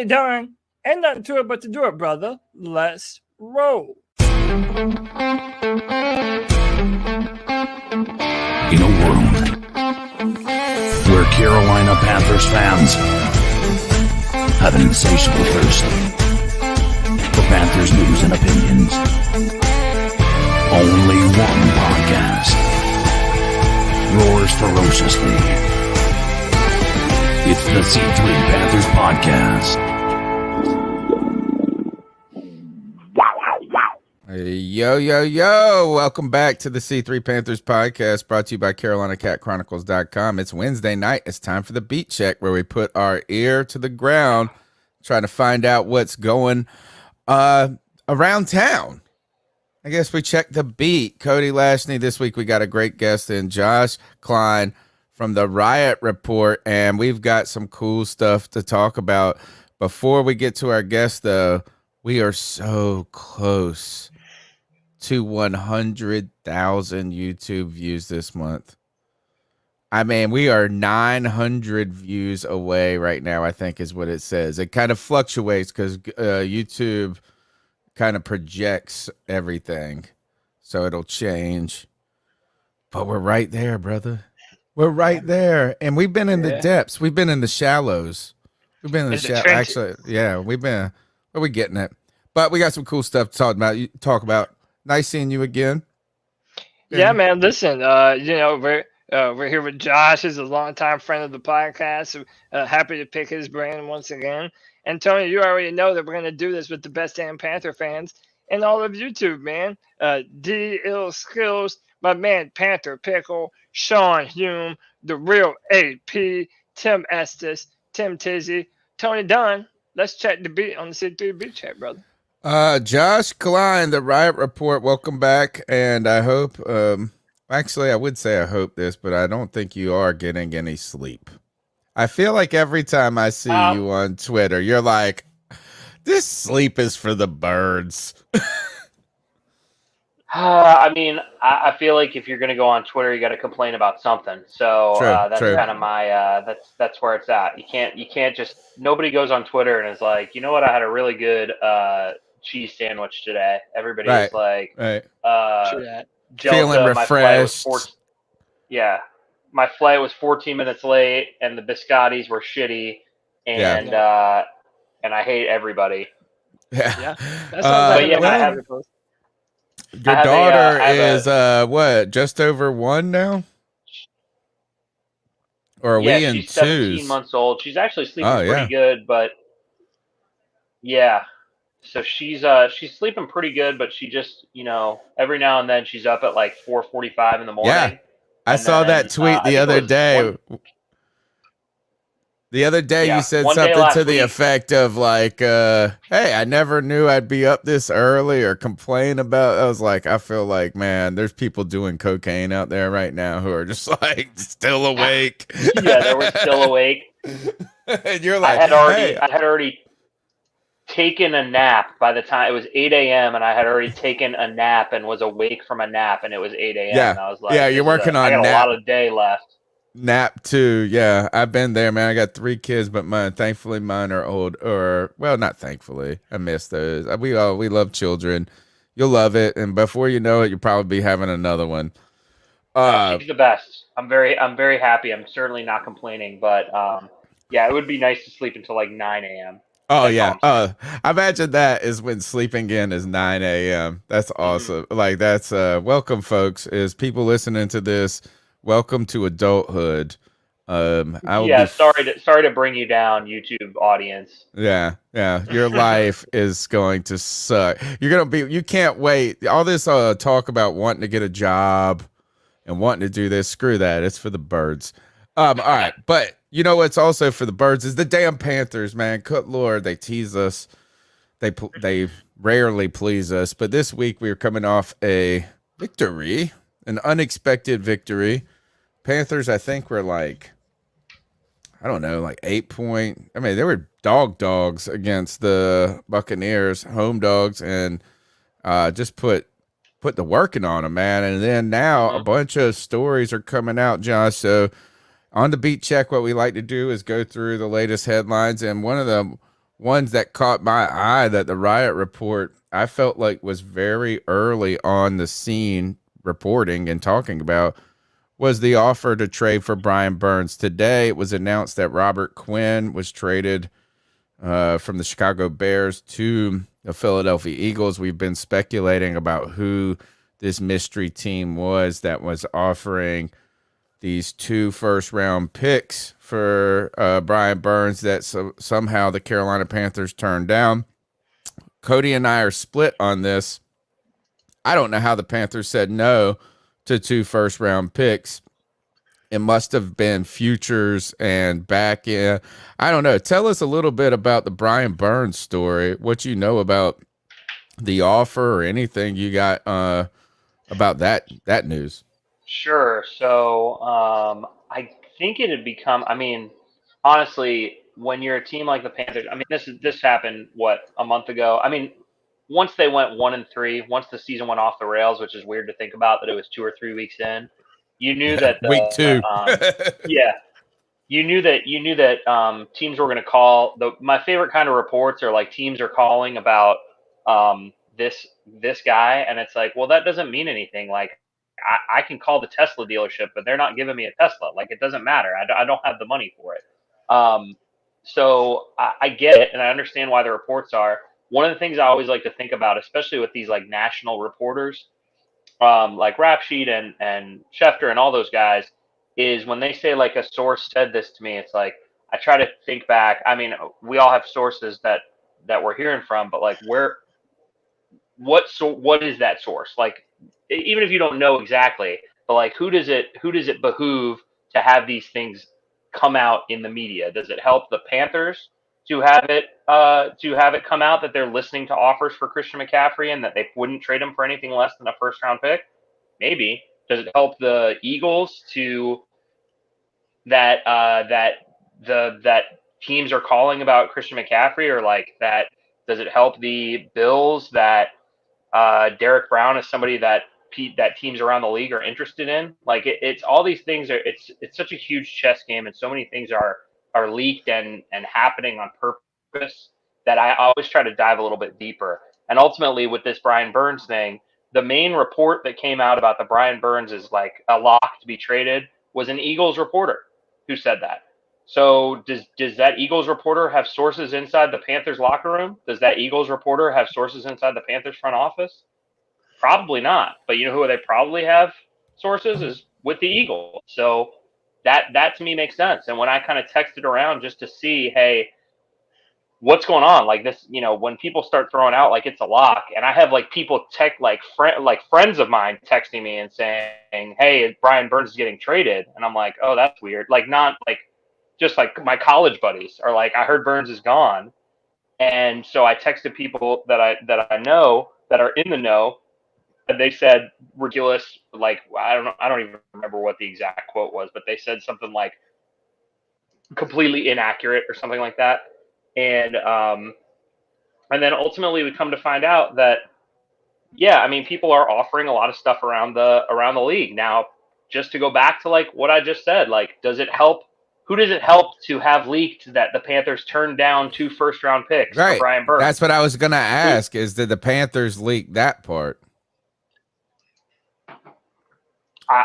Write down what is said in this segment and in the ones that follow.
Tony Dunn. Ain't nothing to it but to do it, brother. Let's roll. In a world where Carolina Panthers fans have an insatiable thirst for Panthers news and opinions, only one podcast roars ferociously. It's the C3 Panthers Podcast. Yo, yo, yo. Welcome back to the C3 Panthers Podcast, brought to you by CarolinaCatChronicles.com. It's Wednesday night. It's time for the BeatCheck, where we put our ear to the ground, trying to find out what's going around town. I guess we check the beat. Cody Lashney. This week we got a great guest in, Josh Klein from the Riot Report, and we've got some cool stuff to talk about. Before we get to our guest, though, we are so close to 100,000 YouTube views this month. I mean, we are 900 views away right now, I think is what it says. It kind of fluctuates because YouTube kind of projects everything, so it'll change. But we're right there, brother. We're right there, and we've been in the depths. We've been in the shallows. We've been in the shallows. Actually, yeah, we've been. Where we getting it? But we got some cool stuff to talk about. Nice seeing you again. Yeah, man. Listen, we're here with Josh. He's a longtime friend of the podcast. Happy to pick his brain once again. And Tony, you already know that we're going to do this with the best damn Panther fans in all of YouTube, man. D. Ill Skills, my man Panther Pickle, Sean Hume, the real AP, Tim Estes, Tim Tizzy, Tony Dunn. Let's check the beat on the C3 BeatCheck, brother. Josh Klein, the Riot Report, welcome back. And I hope, actually, I would say I hope this, but I don't think you are getting any sleep. I feel like every time I see you on Twitter, you're like, this sleep is for the birds. I feel like if you're going to go on Twitter, you got to complain about something. So that's kind of my that's where it's at. You can't just, nobody goes on Twitter and is like, you know what, I had a really good cheese sandwich today. Everybody is like, feeling refreshed. My flight was 14 minutes late, and the biscottis were shitty, and I hate everybody. Yeah. That sounds like I have. Your daughter is what? Just over one now? Or are we in she's 17 months old. She's actually sleeping pretty good, but so she's sleeping pretty good, but she just, every now and then she's up at like 4:45 in the morning. Yeah, I saw that tweet the other day. The other day you said something to the effect of like, hey, I never knew I'd be up this early, or complain about. I was like, I feel like, man, there's people doing cocaine out there right now who are just like still awake. Yeah, they were still awake. And you're like, I had already taken a nap by the time it was 8 a.m. and I had already taken a nap and was awake from a nap, and it was 8 a.m. Yeah, and I was like, you're working on I got nap. a lot of day left. Nap too, yeah. I've been there, man. I got 3 kids, but thankfully mine are old, or well, not thankfully. I miss those. We love children. You'll love it, and before you know it, you'll probably be having another one. She's the best. I'm very happy. I'm certainly not complaining, but it would be nice to sleep until like 9 a.m. Oh, yeah. I imagine that is when sleeping in is 9 a.m. That's awesome. Mm-hmm. Like, that's welcome, folks. Is people listening to this? Welcome to adulthood. Sorry to bring you down, YouTube audience. Yeah. Your life is going to suck. You can't wait. All this talk about wanting to get a job and wanting to do this, screw that. It's for the birds. All right, but you know what's also for the birds is the damn Panthers, man. Good Lord, they tease us. They rarely please us, but this week we were coming off a victory, an unexpected victory. Panthers, I think, were like, I don't know, like 8-point. I mean, they were dogs against the Buccaneers, home dogs, and just put the working on them, man. And then now a bunch of stories are coming out, Josh. So on the BeatCheck, what we like to do is go through the latest headlines, and one of ones that caught my eye that the Riot report, I felt like was very early on the scene reporting and talking about, was the offer to trade for Brian Burns. Today, it was announced that Robert Quinn was traded from the Chicago Bears to the Philadelphia Eagles. We've been speculating about who this mystery team was that was offering these 2 first-round picks for Brian Burns that somehow the Carolina Panthers turned down. Cody and I are split on this. I don't know how the Panthers said no to 2 first-round picks. It must have been futures and back in. I don't know. Tell us a little bit about the Brian Burns story, what you know about the offer or anything you got about that news. Sure. So I think it had become. I mean, honestly, when you're a team like the Panthers, I mean, this happened a month ago. I mean, once they went 1-3, once the season went off the rails, which is weird to think about that it was 2 or 3 weeks in, you knew that week 2. Yeah, you knew that teams were going to call. My favorite kind of reports are like teams are calling about this guy, and it's like, well, that doesn't mean anything. Like, I can call the Tesla dealership, but they're not giving me a Tesla. Like, it doesn't matter. I don't have the money for it. So I get it, and I understand why the reports are. One of the things I always like to think about, especially with these like national reporters, like Rap Sheet and Schefter and all those guys, is when they say like a source said this to me, it's like I try to think back. I mean, we all have sources that we're hearing from, but like what is that source? Like, even if you don't know exactly, but like who does it behoove to have these things come out in the media? Does it help the Panthers to have it come out that they're listening to offers for Christian McCaffrey and that they wouldn't trade him for anything less than a first round pick? Maybe. Does it help the Eagles to that teams are calling about Christian McCaffrey, or like that? Does it help the Bills that Derek Brown is somebody that teams around the league are interested in? Like, it's all these things it's such a huge chess game, and so many things are leaked and happening on purpose that I always try to dive a little bit deeper. And ultimately, with this Brian Burns thing, the main report that came out about the Brian Burns is like a lock to be traded was an Eagles reporter who said that. So does that Eagles reporter have sources inside the Panthers locker room? Does that Eagles reporter have sources inside the Panthers front office? Probably not. But you know who they probably have sources is with the Eagles. So that to me makes sense. And when I kind of texted around just to see, hey, what's going on? Like this, when people start throwing out like it's a lock, and I have like people friends of mine texting me and saying, hey, Brian Burns is getting traded. And I'm like, oh, that's weird. Like, not like, just like my college buddies are like, I heard Burns is gone. And so I texted people that I know that are in the know, and they said ridiculous, like, I don't even remember what the exact quote was, but they said something like completely inaccurate or something like that. And then ultimately we come to find out that, yeah, I mean, people are offering a lot of stuff around the league. Now, just to go back to like what I just said, like, does it help? Who does it help to have leaked that the Panthers turned down 2 first-round picks for Brian Burns? That's what I was going to ask, is did the Panthers leak that part?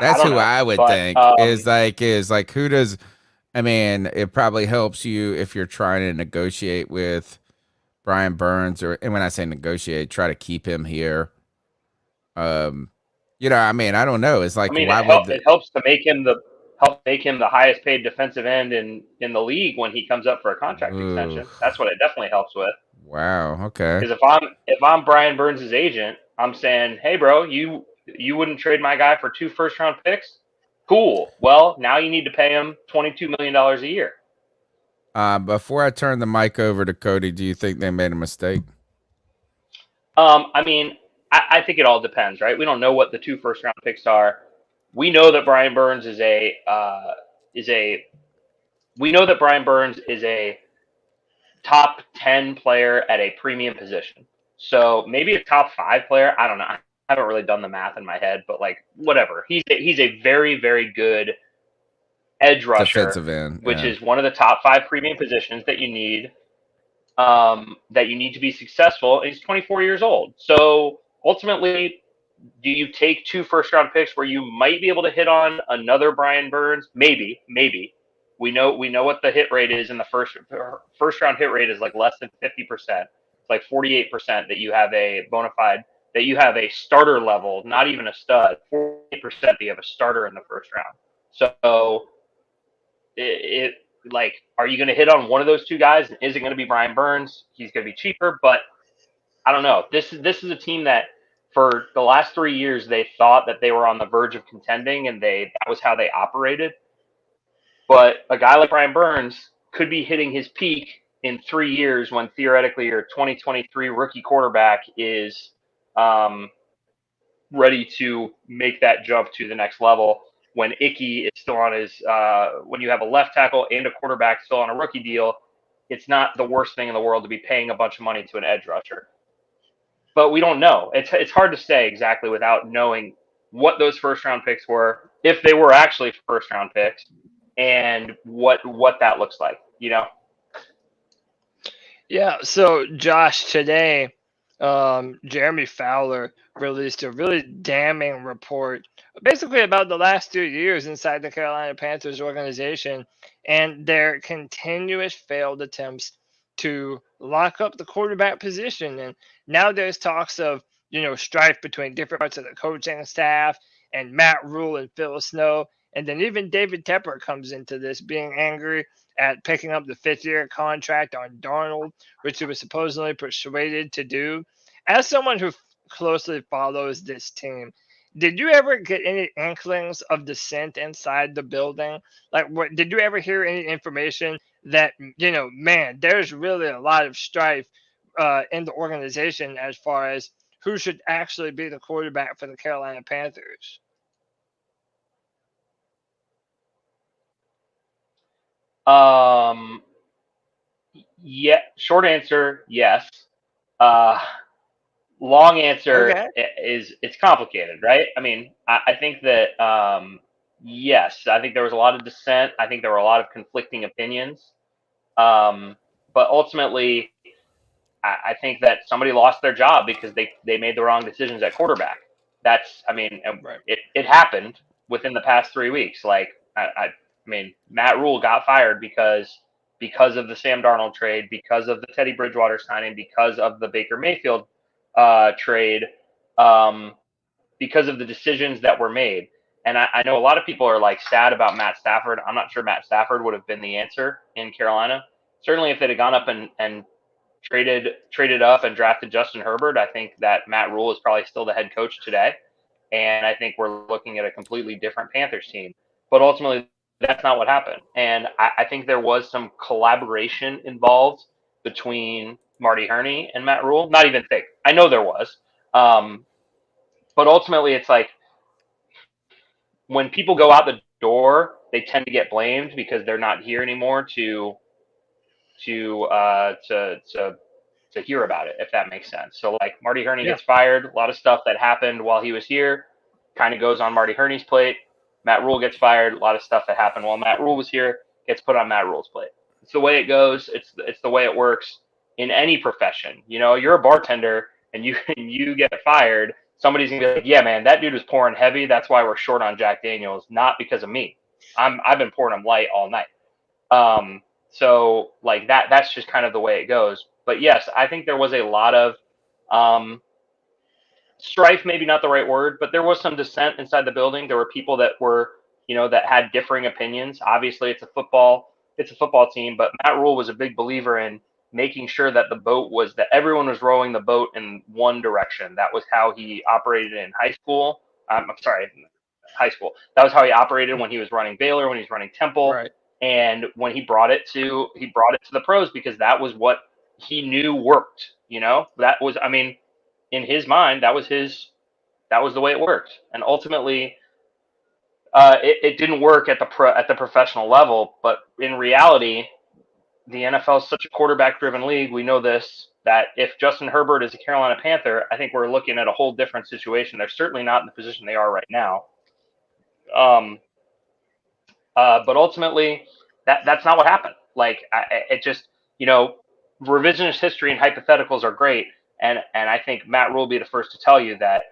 That's who I would think is like who does, I mean, it probably helps you if you're trying to negotiate with Brian Burns, and when I say negotiate, try to keep him here. I mean, I don't know. It's like, it helps to make him the highest paid defensive end in the league when he comes up for a contract extension. That's what it definitely helps with. Wow. Okay. Because if I'm Brian Burns' agent, I'm saying, hey, bro, you wouldn't trade my guy for 2 first-round picks? Cool. Well, now you need to pay him $22 million a year. Before I turn the mic over to Cody, do you think they made a mistake? I mean, I think it all depends, right? We don't know what the 2 first-round picks are. We know that Brian Burns is a top 10 player at a premium position. So maybe a top 5 player. I don't know. I haven't really done the math in my head, but like, whatever. He's a very, very good edge rusher, defensive end, which is one of the top 5 premium positions that you need. that you need to be successful. And he's 24 years old. So ultimately, do you take 2 first-round picks where you might be able to hit on another Brian Burns? Maybe. We know what the hit rate is in the first round hit rate is like less than 50%. It's like 48% that you have a bona fide, that you have a starter level, not even a stud. 48% that you have a starter in the first round. So it like, are you going to hit on one of those 2 guys? Is it going to be Brian Burns? He's going to be cheaper, but I don't know. This is a team that for the last 3 years they thought that they were on the verge of contending, and that was how they operated. But a guy like Brian Burns could be hitting his peak in 3 years when theoretically your 2023 rookie quarterback is ready to make that jump to the next level. When Icky is still on his, when you have a left tackle and a quarterback still on a rookie deal, it's not the worst thing in the world to be paying a bunch of money to an edge rusher. But we don't know. It's hard to say exactly without knowing what those first round picks were, if they were actually first round picks, and what that looks like, you know? Yeah. So Josh, today, Jeremy Fowler released a really damning report, basically about the last 2 years inside the Carolina Panthers organization and their continuous failed attempts to lock up the quarterback position. And now there's talks of, strife between different parts of the coaching staff and Matt Rule and Phil Snow. And then even David Tepper comes into this, being angry at picking up the 5th-year contract on Darnold, which he was supposedly persuaded to do. As someone who closely follows this team, did you ever get any inklings of dissent inside the building? Like, did you ever hear any information that, man, there's really a lot of strife in the organization as far as who should actually be the quarterback for the Carolina Panthers? Yeah. Short answer, yes. Long answer is it's complicated, right? I mean, I think that yes, I think there was a lot of dissent. I think there were a lot of conflicting opinions. But ultimately, I think that somebody lost their job because they made the wrong decisions at quarterback. That's, I mean, Right. it happened within the past 3 weeks. Like, I mean, Matt Rule got fired because of the Sam Darnold trade, because of the Teddy Bridgewater signing, because of the Baker Mayfield trade, because of the decisions that were made. And I know a lot of people are like sad about Matt Stafford. I'm not sure Matt Stafford would have been the answer in Carolina. Certainly, if they'd have gone up and traded up and drafted Justin Herbert, I think that Matt Rule is probably still the head coach today. And I think we're looking at a completely different Panthers team. But ultimately, that's not what happened. And I think there was some collaboration involved between Marty Hurney and Matt Rule. Not even think. I know there was. But ultimately, it's like when people go out the door, they tend to get blamed because they're not here anymore to hear about it, if that makes sense. So like Marty Hurney gets fired, a lot of stuff that happened while he was here kind of goes on Marty Hurney's plate. Matt Rule gets fired, a lot of stuff that happened while Matt Rule was here gets put on Matt Rule's plate. It's the way it goes. It's the way it works in any profession. You know, you're a bartender and you get fired, somebody's gonna be like, yeah, man, that dude was pouring heavy. That's why we're short on Jack Daniels, not because of me. I've been pouring them light all night. So like that's just kind of the way it goes. But yes, I think there was a lot of strife, maybe not the right word, but there was some dissent inside the building. There were people that were, that had differing opinions. Obviously, it's a football team, but Matt Rule was a big believer in making sure that that everyone was rowing the boat in one direction. That was how he operated in high school. High school. That was how he operated when he was running Baylor, when he was running Temple. Right. And when he brought it to the pros, because that was what he knew worked. That was, I mean, in his mind, that was the way it worked. And ultimately, it didn't work at the professional level. But in reality, the NFL is such a quarterback-driven league. We know this, that if Justin Herbert is a Carolina Panther, I think we're looking at a whole different situation. They're certainly not in the position they are right now. But ultimately, that's not what happened. Like, it just, revisionist history and hypotheticals are great, and I think Matt Rule will be the first to tell you that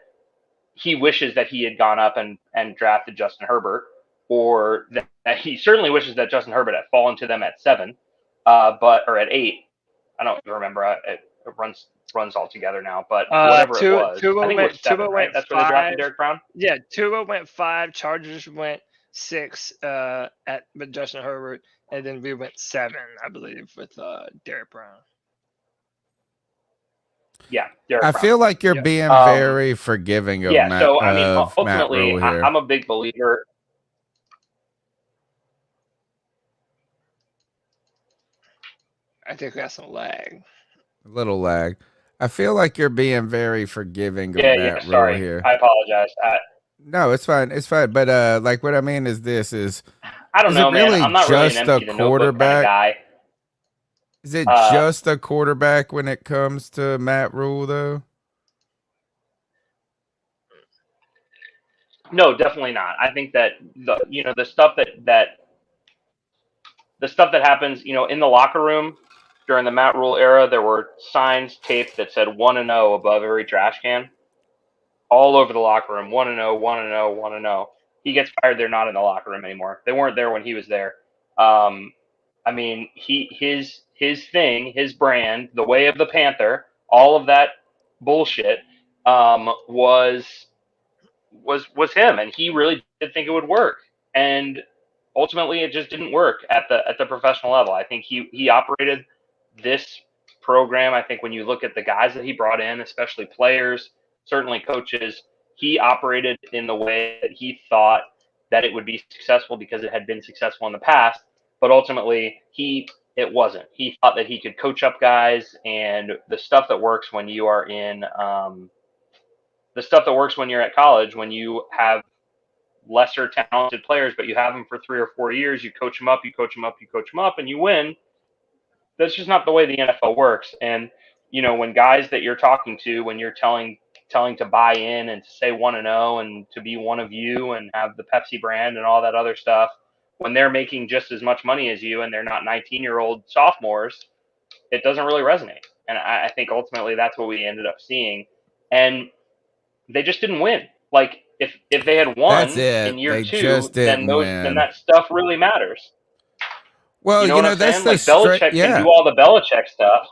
he wishes that he had gone up and drafted Justin Herbert, or that he certainly wishes that Justin Herbert had fallen to them at 7, or at 8. I don't remember. It runs all together now, but whatever it was, I think it was 7, right? That's where they drafted Derek Brown. Yeah, Tua went 5. Chargers went 6 with Justin Herbert, and then we went 7, I believe, with Derek Brown. Yeah, I feel like you're being very forgiving of Matt. So I mean, ultimately, I'm a big believer. I think that's some lag. A little lag. I feel like you're being very forgiving of Matt Rule here. I apologize. No, it's fine. It's fine. But like, what I mean is I don't know, really man. I'm not just really an empty a quarterback kind of guy. Is it just a quarterback when it comes to Matt Rule, though? No, definitely not. I think that the stuff that happens, in the locker room during the Matt Rule era, there were signs taped that said 1-0 above every trash can, all over the locker room. 1-0, 1-0, 1-0. He gets fired. They're not in the locker room anymore. They weren't there when he was there. I mean, his thing, his brand, the way of the Panther, all of that bullshit was him, and he really did think it would work. And ultimately, it just didn't work at the professional level. I think he operated this program. I think when you look at the guys that he brought in, especially players, certainly coaches, he operated in the way that he thought that it would be successful because it had been successful in the past. But ultimately, it wasn't. He thought that he could coach up guys, and the stuff that works when you are the stuff that works when you're at college, when you have lesser talented players, but you have them for 3 or 4 years, you coach them up, and you win. That's just not the way the NFL works. And, when guys that you're talking to, when you're telling to buy in and to say 1-0 and to be one of you and have the Pepsi brand and all that other stuff, when they're making just as much money as you and they're not 19-year-old sophomores, it doesn't really resonate. And I think ultimately that's what we ended up seeing. And they just didn't win. Like, if they had won in year 2, then that stuff really matters. Well, you know what I'm that's saying? Like, Belichick can do all the Belichick stuff,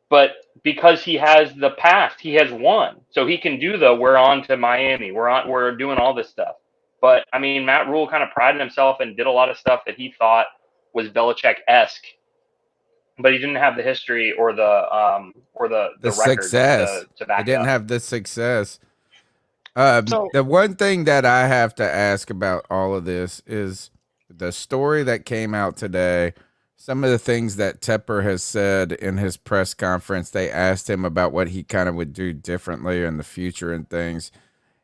but because he has the past, he has won, so he can do we're on to Miami, we're doing all this stuff. But I mean, Matt Rule kind of prided himself and did a lot of stuff that he thought was Belichick-esque, but he didn't have the history or the success to back he didn't up. have the success. The one thing that I have to ask about all of this is the story that came out today. Some of the things that Tepper has said in his press conference, they asked him about what he kind of would do differently in the future and things,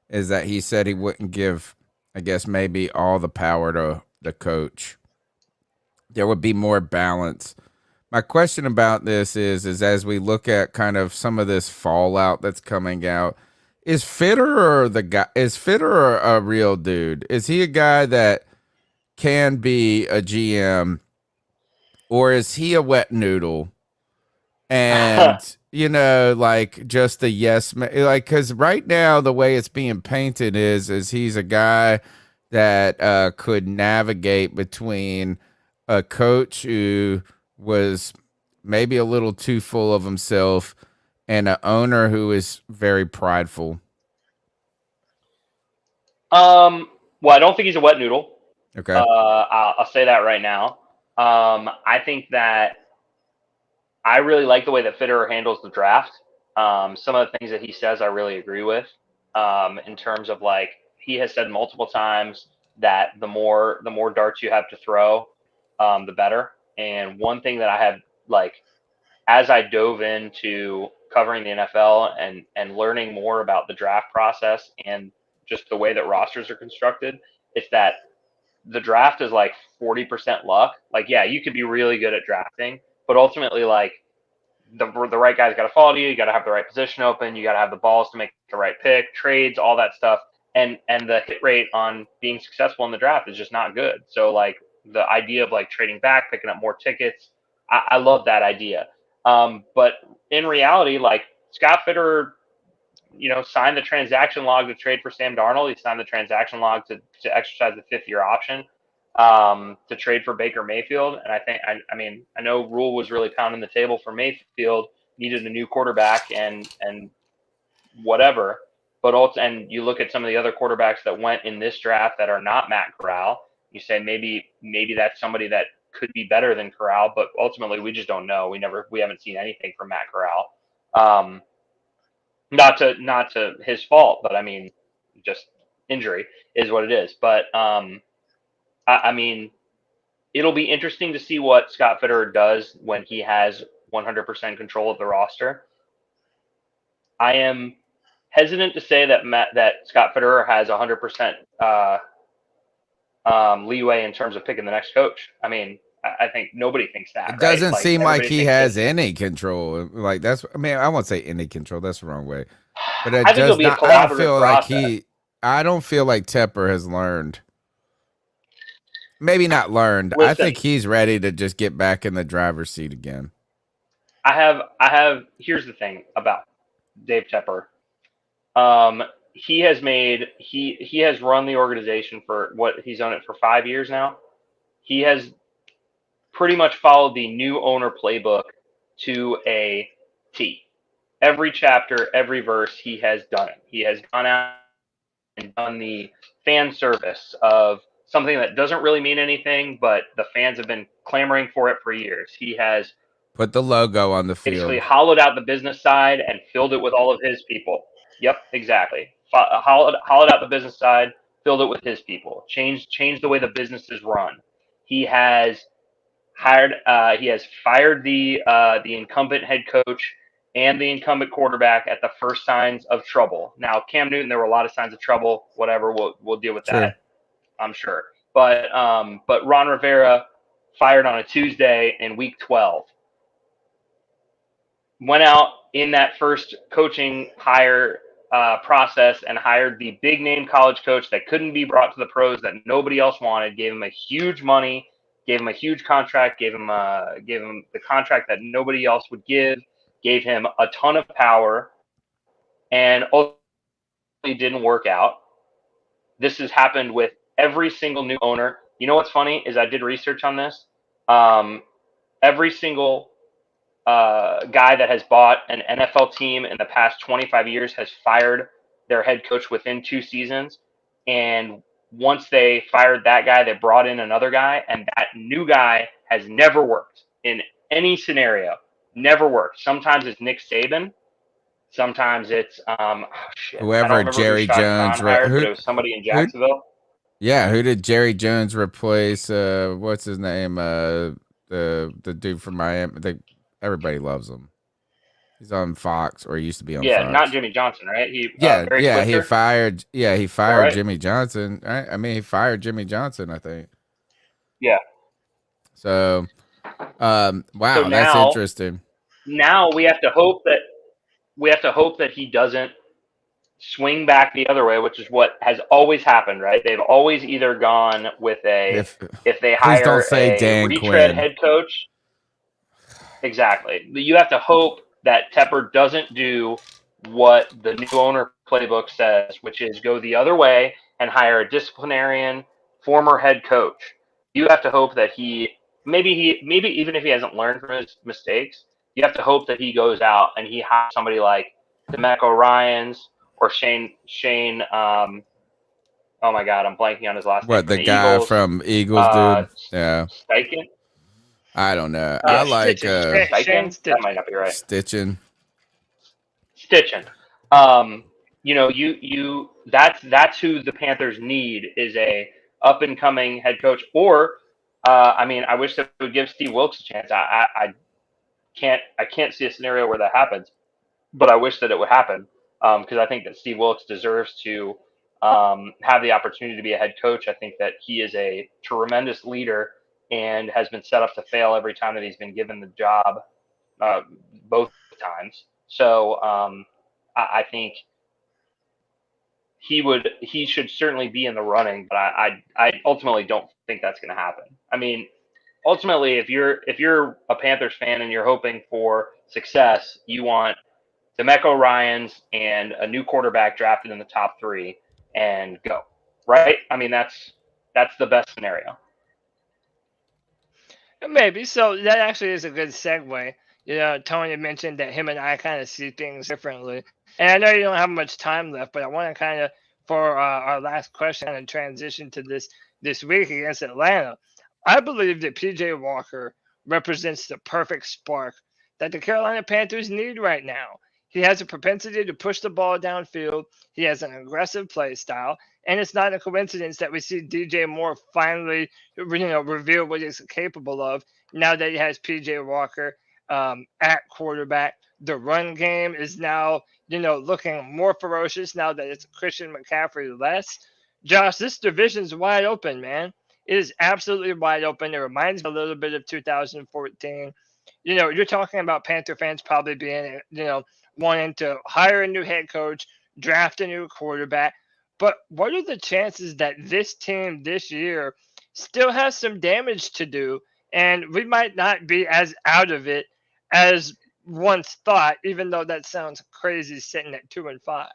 is that he said he wouldn't give, I guess, maybe all the power to the coach. There would be more balance. My question about this is as we look at kind of some of this fallout that's coming out, is Fitter a real dude? Is he a guy that can be a GM, or is he a wet noodle? And like just a yes man, like, because right now the way it's being painted is he's a guy that could navigate between a coach who was maybe a little too full of himself and an owner who is very prideful. Well, I don't think he's a wet noodle. Okay. I'll say that right now. I think that I really like the way that Fitterer handles the draft. Some of the things that he says I really agree with, in terms of, like, he has said multiple times that the more darts you have to throw, the better. And one thing that I have, like, as I dove into covering the NFL and learning more about the draft process and just the way that rosters are constructed, it's that the draft is like 40% luck. Like, yeah, you could be really good at drafting, but ultimately, like, the right guy's got to fall to you. You got to have the right position open. You got to have the balls to make the right pick, trades, all that stuff. And the hit rate on being successful in the draft is just not good. So, like, the idea of, like, trading back, picking up more tickets, I love that idea. But in reality, like Scott Fitterer, signed the transaction log to trade for Sam Darnold. He signed the transaction log to exercise the 5th-year option to trade for Baker Mayfield. And I think, I know Rule was really pounding the table for Mayfield, needed a new quarterback and whatever. And you look at some of the other quarterbacks that went in this draft that are not Matt Corral. You say maybe that's somebody that could be better than Corral, but ultimately we just don't know. We haven't seen anything from Matt Corral. Not to his fault, but I mean, just injury is what it is. But I mean, it'll be interesting to see what Scott Fitterer does when he has 100% control of the roster. I am hesitant to say that Scott Fitterer has 100% leeway in terms of picking the next coach. I mean, I think nobody thinks that. It doesn't right? seem like he has any control. Like that's, I mean, I won't say any control. That's the wrong way. But it does not. I don't feel process. Like I don't feel like Tepper has learned. Maybe not learned. Listen, I think he's ready to just get back in the driver's seat again. I have. Here's the thing about Dave Tepper. He has run the organization for he's owned it for 5 years now. He has pretty much followed the new owner playbook to a T. Every chapter, every verse, he has done it. He has gone out and done the fan service of something that doesn't really mean anything, but the fans have been clamoring for it for years. He has put the logo on the field. Basically hollowed out the business side and filled it with all of his people. Yep, exactly. Hollowed out the business side, filled it with his people. Changed the way the business is run. He has fired the incumbent head coach and the incumbent quarterback at the first signs of trouble. Now, Cam Newton, there were a lot of signs of trouble. Whatever, we'll deal with that, I'm sure. But Ron Rivera fired on a Tuesday in Week 12. Went out in that first coaching hire process and hired the big name college coach that couldn't be brought to the pros, that nobody else wanted. Gave him a huge money, gave him a huge contract, gave him the contract that nobody else would give, gave him a ton of power, and ultimately didn't work out. This has happened with every single new owner. You know what's funny is I did research on this. Every single guy that has bought an NFL team in the past 25 years has fired their head coach within 2 seasons. And once they fired that guy, they brought in another guy, and that new guy has never worked in any scenario. Never worked. Sometimes it's Nick Saban. Sometimes it's whoever Jerry Jones hired, but it was somebody in Jacksonville. Who did Jerry Jones replace? What's his name? The dude from Miami. Everybody loves him. He's on Fox, or he used to be on Fox. Yeah, not Jimmy Johnson, right? He fired right. Jimmy Johnson, right? I mean, he fired Jimmy Johnson, I think. Yeah. So, wow, so now, that's interesting. Now we have to hope that he doesn't swing back the other way, which is what has always happened, right? They've always either gone with if they hire a retread head coach. Exactly. You have to hope that Tepper doesn't do what the new owner playbook says, which is go the other way and hire a disciplinarian, former head coach. You have to hope that maybe even if he hasn't learned from his mistakes, you have to hope that he goes out and he hires somebody like DeMeco Ryans or Shane. Oh my God, I'm blanking on his last name. What, the guy Eagles. From Eagles, dude? Yeah. Steichen? I don't know. I like that might not be right. Stitching. That's who the Panthers need, is a up and coming head coach. Or I wish they would give Steve Wilks a chance. I can't see a scenario where that happens, but I wish that it would happen, because I think that Steve Wilks deserves to have the opportunity to be a head coach. I think that he is a tremendous leader and has been set up to fail every time that he's been given the job, both times. So I think he should certainly be in the running, but I ultimately don't think that's going to happen. I mean, ultimately, if you're a Panthers fan and you're hoping for success, you want DeMeco Ryans and a new quarterback drafted in the top 3 and go, right? I mean, that's the best scenario. Maybe. So that actually is a good segue. Tony mentioned that him and I kind of see things differently. And I know you don't have much time left, but I want to kind of, for our last question, kind of transition to this week against Atlanta. I believe that P.J. Walker represents the perfect spark that the Carolina Panthers need right now. He has a propensity to push the ball downfield. He has an aggressive play style. And it's not a coincidence that we see DJ Moore finally, reveal what he's capable of now that he has PJ Walker at quarterback. The run game is now, looking more ferocious now that it's Christian McCaffrey less. Josh, this division's wide open, man. It is absolutely wide open. It reminds me a little bit of 2014. You're talking about Panther fans probably being, wanting to hire a new head coach, draft a new quarterback. But what are the chances that this team this year still has some damage to do, and we might not be as out of it as once thought, even though that sounds crazy sitting at 2-5?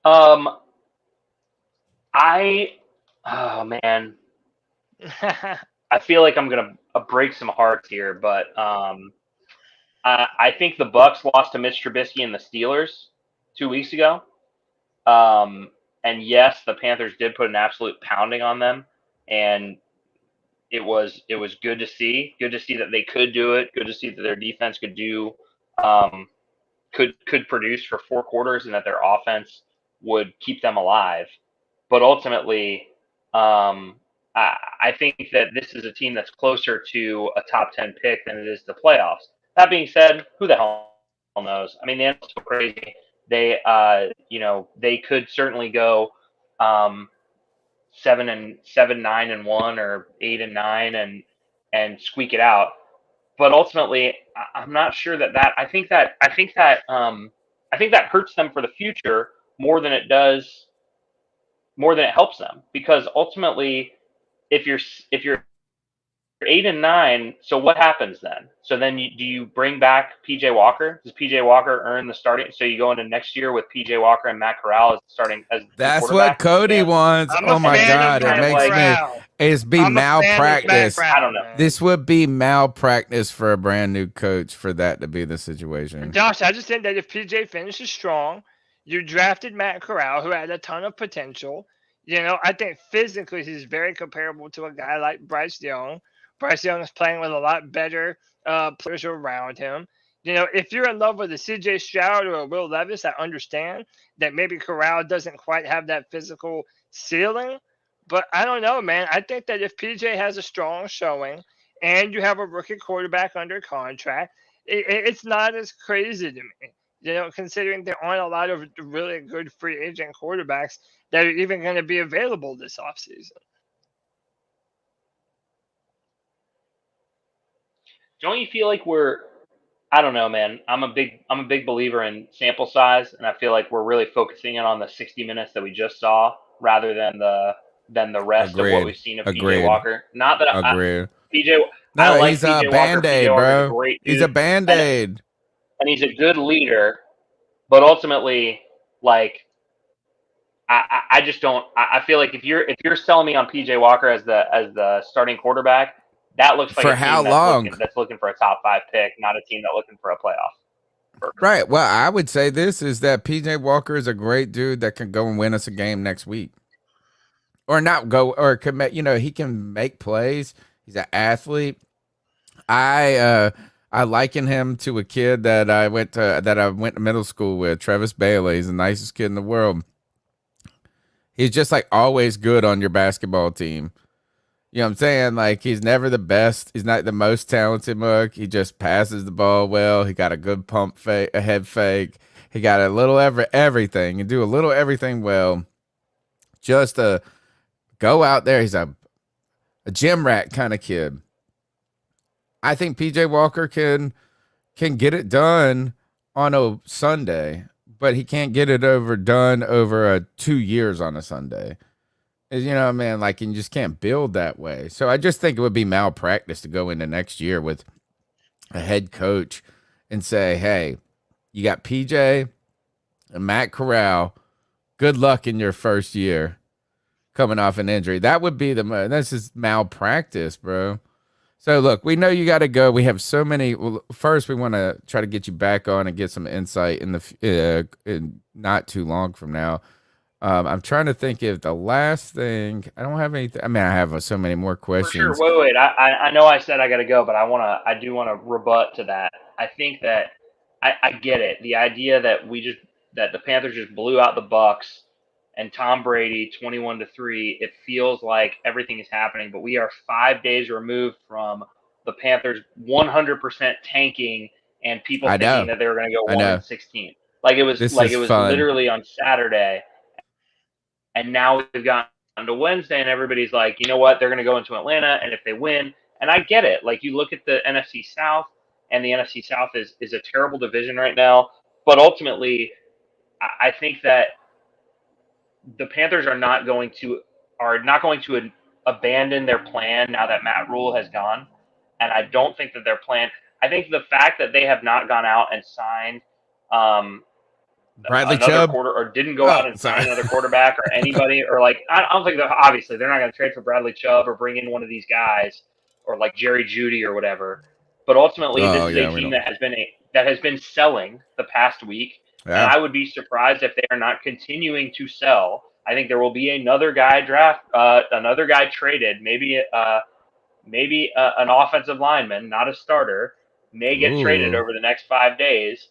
Oh man, I feel like I'm gonna break some hearts here, but I think the Bucs lost to Mitch Trubisky and the Steelers 2 weeks ago. And yes, the Panthers did put an absolute pounding on them, and it was good to see. Good to see that they could do it. Good to see that their defense could do could produce for 4 quarters, and that their offense would keep them alive. But ultimately, I think that this is a team that's closer to a top 10 pick than it is the playoffs. That being said, who the hell knows? I mean, the NFL's so crazy. They, they could certainly go 7-9-1 or 8-9 and squeak it out. But ultimately, I'm not sure that. I think that hurts them for the future more than it helps them, because ultimately, if you're 8-9, so what happens then? So then do you bring back PJ Walker? Does PJ Walker earn the starting? So you go into next year with PJ Walker and Matt Corral as starting as that's what Cody wants. Oh my God, it makes me. It's malpractice. I don't know. This would be malpractice for a brand new coach for that to be the situation. Josh, I just think that if PJ finishes strong, you drafted Matt Corral, who had a ton of potential. I think physically he's very comparable to a guy like Bryce Young. Bryce Young is playing with a lot better players around him. If you're in love with a CJ Stroud or a Will Levis, I understand that maybe Corral doesn't quite have that physical ceiling. But I don't know, man. I think that if PJ has a strong showing and you have a rookie quarterback under contract, it's not as crazy to me. Considering there aren't a lot of really good free agent quarterbacks that are even going to be available this offseason. Don't you feel like I don't know, man. I'm a big believer in sample size, and I feel like we're really focusing in on the 60 minutes that we just saw rather than the rest of what we've seen of PJ Walker. Not that PJ. No, like he's PJ a Band-Aid, Walker, bro. He's a Band-Aid. And he's a good leader, but ultimately, like, I just don't. I feel like if you're selling me on PJ Walker as the starting quarterback, that looks like for a team how long? That's looking for a top 5 pick, not a team that's looking for a playoff. Right. Well, I would say this is that PJ Walker is a great dude that can go and win us a game next week, or not go, or commit. He can make plays. He's an athlete. I liken him to a kid that I went to middle school with, Travis Bailey. He's the nicest kid in the world. He's just like always good on your basketball team. You know what I'm saying? Like, he's never the best. He's not the most talented mug. He just passes the ball well. He got a good pump fake, a head fake. He got a little everything. He do a little everything well. Just go out there. He's a gym rat kind of kid. I think PJ Walker can get it done on a Sunday, but he can't get it done over 2 years on a Sunday. You know what I mean? Like, you just can't build that way. So I just think it would be malpractice to go into next year with a head coach and say, hey, you got PJ and Matt Corral. Good luck in your first year coming off an injury. That would be that's just malpractice, bro. So, look, we know you got to go. We have so many. Well, first, we want to try to get you back on and get some insight in not too long from now. I'm trying to think if the last thing. I don't have anything. I mean, I have so many more questions. For sure. Wait. I know I said I got to go, but I do want to rebut to that. I think that I get it. The idea that that the Panthers just blew out the Bucs and Tom Brady 21-3. It feels like everything is happening, but we are 5 days removed from the Panthers 100% tanking and people thinking that they were going to go 1-16. Like it was fun. Literally on Saturday. And now we've gotten to Wednesday and everybody's like, you know what? They're going to go into Atlanta. And if they win, and I get it. Like you look at the NFC South, and the NFC South is a terrible division right now. But ultimately, I think that the Panthers are not going to abandon their plan now that Matt Rule has gone. And I don't think that their plan – I think the fact that they have not gone out and signed Bradley Chubb or didn't go out and sign another quarterback or anybody, or like I don't think that obviously they're not going to trade for Bradley Chubb or bring in one of these guys or like Jerry Jeudy or whatever. But ultimately, this is a team that has been selling the past week. Yeah. And I would be surprised if they are not continuing to sell. I think there will be another guy traded, maybe an offensive lineman, not a starter, may get traded over the next 5 days.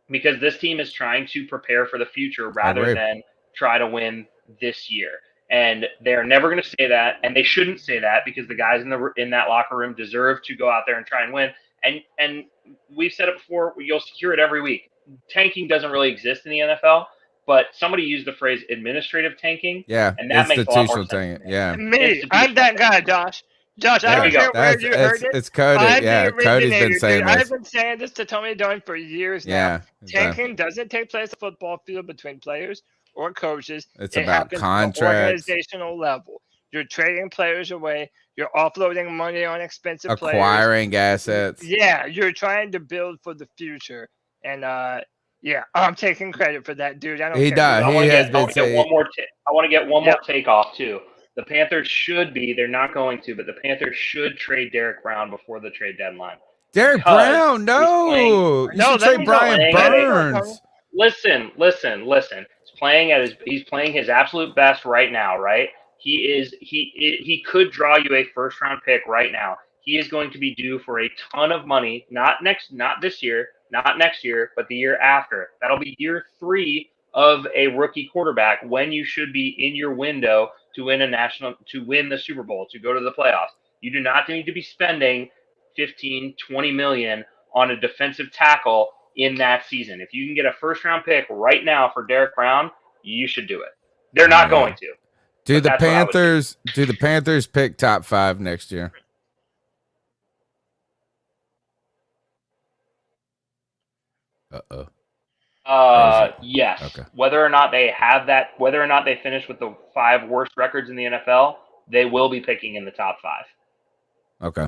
Because this team is trying to prepare for the future rather than try to win this year. And they're never going to say that, and they shouldn't say that because the guys in that locker room deserve to go out there and try and win. And we've said it before, you'll hear it every week. Tanking doesn't really exist in the NFL, but somebody used the phrase administrative tanking. Yeah, and that makes a lot more sense. Yeah, I'm that guy, Josh. Josh, I don't care where you heard it. It's Cody. Cody's been saying this. I've been saying this to Tony Doan for years now. Tanking doesn't take place on the football field between players or coaches. It's about contracts. Organizational level. You're trading players away. You're offloading money on expensive players. Acquiring assets. Yeah, you're trying to build for the future. And, I'm taking credit for that, dude. I don't care. He does. I want to get one more take off, too. The Panthers should be, they're not going to, but the Panthers should trade Derek Brown before the trade deadline. Derek Brown? No. You should trade Brian Burns. Listen. He's playing his absolute best right now, right? He could draw you a first round pick right now. He is going to be due for a ton of money, not this year, not next year, but the year after. That'll be year 3 of a rookie quarterback when you should be in your window to win the Super Bowl, to go to the playoffs. You do not need to be spending $15, $20 million on a defensive tackle in that season. If you can get a first round pick right now for Derek Brown, you should do it. They're not going to. Do the Panthers pick top 5 next year? Yes. Okay. Whether or not they finish with the 5 worst records in the NFL, they will be picking in the top 5. Okay.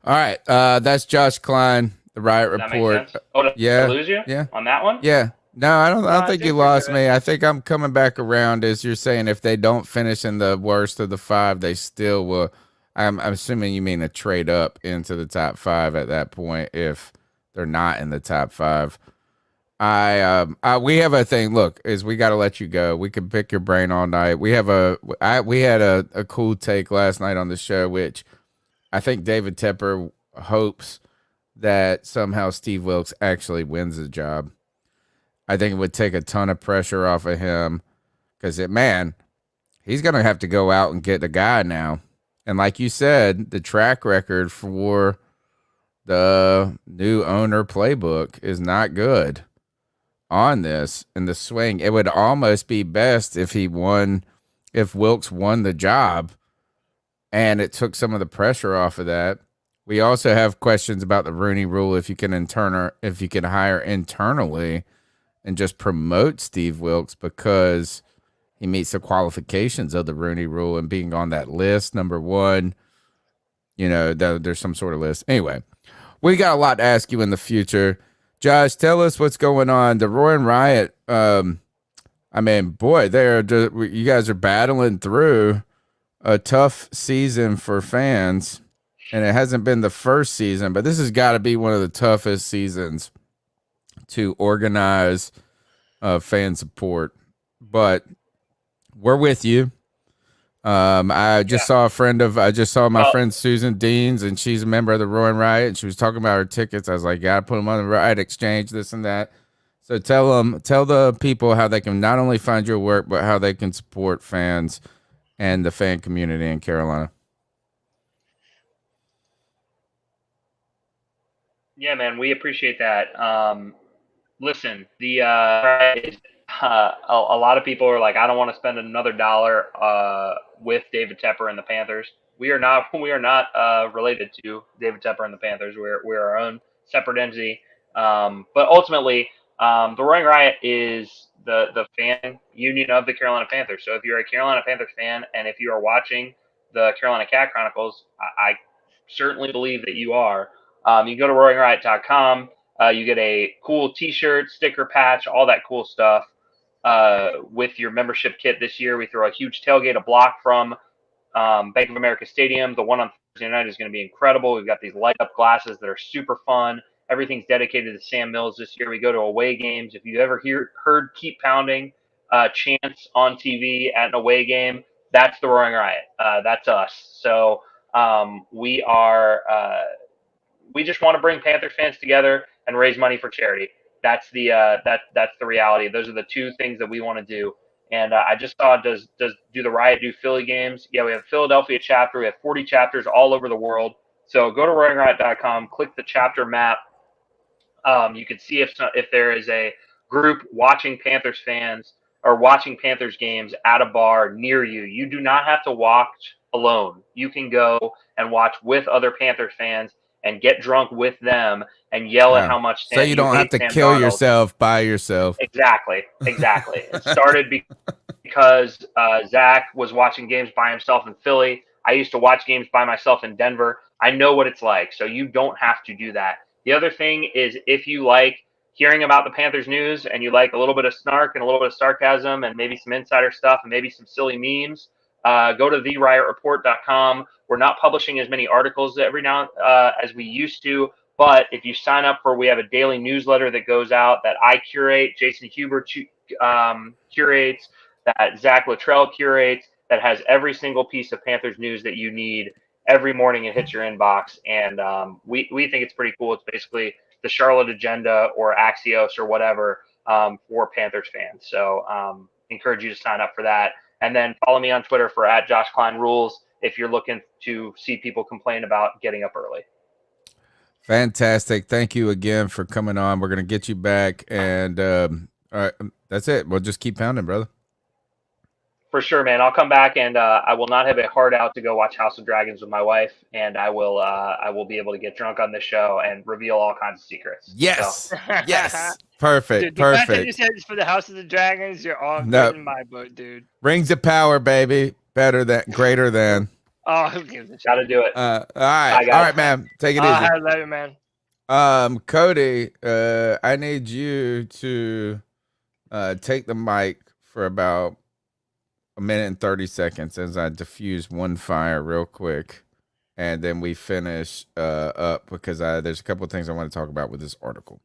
All right. That's Josh Klein, the Riot Report. Did I lose you? Yeah. On that one? Yeah. No, I don't think you lost me. I think I'm coming back around. As you're saying, if they don't finish in the worst of the 5, they still will. I'm assuming you mean a trade up into the top 5 at that point if they're not in the top 5. We have a thing. Look, we got to let you go. We can pick your brain all night. We had a cool take last night on the show, which I think David Tepper hopes that somehow Steve Wilkes actually wins the job. I think it would take a ton of pressure off of him because he's going to have to go out and get the guy now. And like you said, the track record for the new owner playbook is not good on this in the swing. It would almost be best if Wilkes won the job and it took some of the pressure off of that. We also have questions about the Rooney Rule. If you can hire internally and just promote Steve Wilks because he meets the qualifications of the Rooney Rule and being on that list, number one. There's some sort of list. Anyway, we got a lot to ask you in the future. Josh, tell us what's going on. The Roaring Riot. Boy, you guys are battling through a tough season for fans, and it hasn't been the first season, but this has got to be one of the toughest seasons to organize fan support. But we're with you. I just saw my friend Susan Deans, and she's a member of the Roaring Riot, and she was talking about her tickets. I was like, gotta put them on the Riot Exchange, this and that. So tell the people how they can not only find your work, but how they can support fans and the fan community in Carolina. Yeah, man, we appreciate that. Listen, a lot of people are like, I don't want to spend another dollar with David Tepper and the Panthers. We are not related to David Tepper and the Panthers. We're our own separate entity. But ultimately, the Roaring Riot is the fan union of the Carolina Panthers. So if you're a Carolina Panthers fan and if you are watching the Carolina Cat Chronicles, I certainly believe that you are. You go to roaringriot.com. You get a cool T-shirt, sticker patch, all that cool stuff. With your membership kit this year, we throw a huge tailgate, a block from Bank of America Stadium. The one on Thursday night is going to be incredible. We've got these light up glasses that are super fun. Everything's dedicated to Sam Mills this year. We go to away games. If you ever heard Keep Pounding chants on TV at an away game, that's the Roaring Riot. That's us. So we just want to bring Panthers fans together and raise money for charity. That's the reality. Those are the two things that we want to do. And I just saw, do the Riot do Philly games? Yeah, we have a Philadelphia chapter. We have 40 chapters all over the world. So go to roaringriot.com, click the chapter map. You can see if there is a group watching Panthers fans or watching Panthers games at a bar near you. You do not have to watch alone. You can go and watch with other Panthers fans and get drunk with them and yell at how much so you don't have to kill yourself by yourself. Exactly. It started because Zach was watching games by himself in Philly. I used to watch games by myself in Denver. I know what it's like, so you don't have to do that. The other thing is, if you like hearing about the Panthers news and you like a little bit of snark and a little bit of sarcasm and maybe some insider stuff and maybe some silly memes, go to theriotreport.com. We're not publishing as many articles every now as we used to, but if you sign up we have a daily newsletter that goes out that I curate, Jason Huber curates, that Zach Luttrell curates, that has every single piece of Panthers news that you need every morning. It hits your inbox, and we think it's pretty cool. It's basically the Charlotte Agenda or Axios or whatever for Panthers fans. So encourage you to sign up for that. And then follow me on Twitter for @JoshKleinRules if you're looking to see people complain about getting up early. Fantastic. Thank you again for coming on. We're going to get you back. And all right, that's it. We'll just keep pounding, brother. For sure, man. I'll come back, and I will not have a heart out to go watch House of Dragons with my wife, and I will be able to get drunk on this show and reveal all kinds of secrets. Yes. So. Yes. Perfect. Dude, perfect. The fact that you said it's for the House of the Dragons, you're all good in my book, dude. Rings of power, baby. Greater than. Oh, who gives a shit? Gotta do it. All right, man. Take it easy. I love you, man. Cody, I need you to take the mic for about a minute and 30 seconds as I diffuse one fire real quick, and then we finish up because there's a couple of things I want to talk about with this article.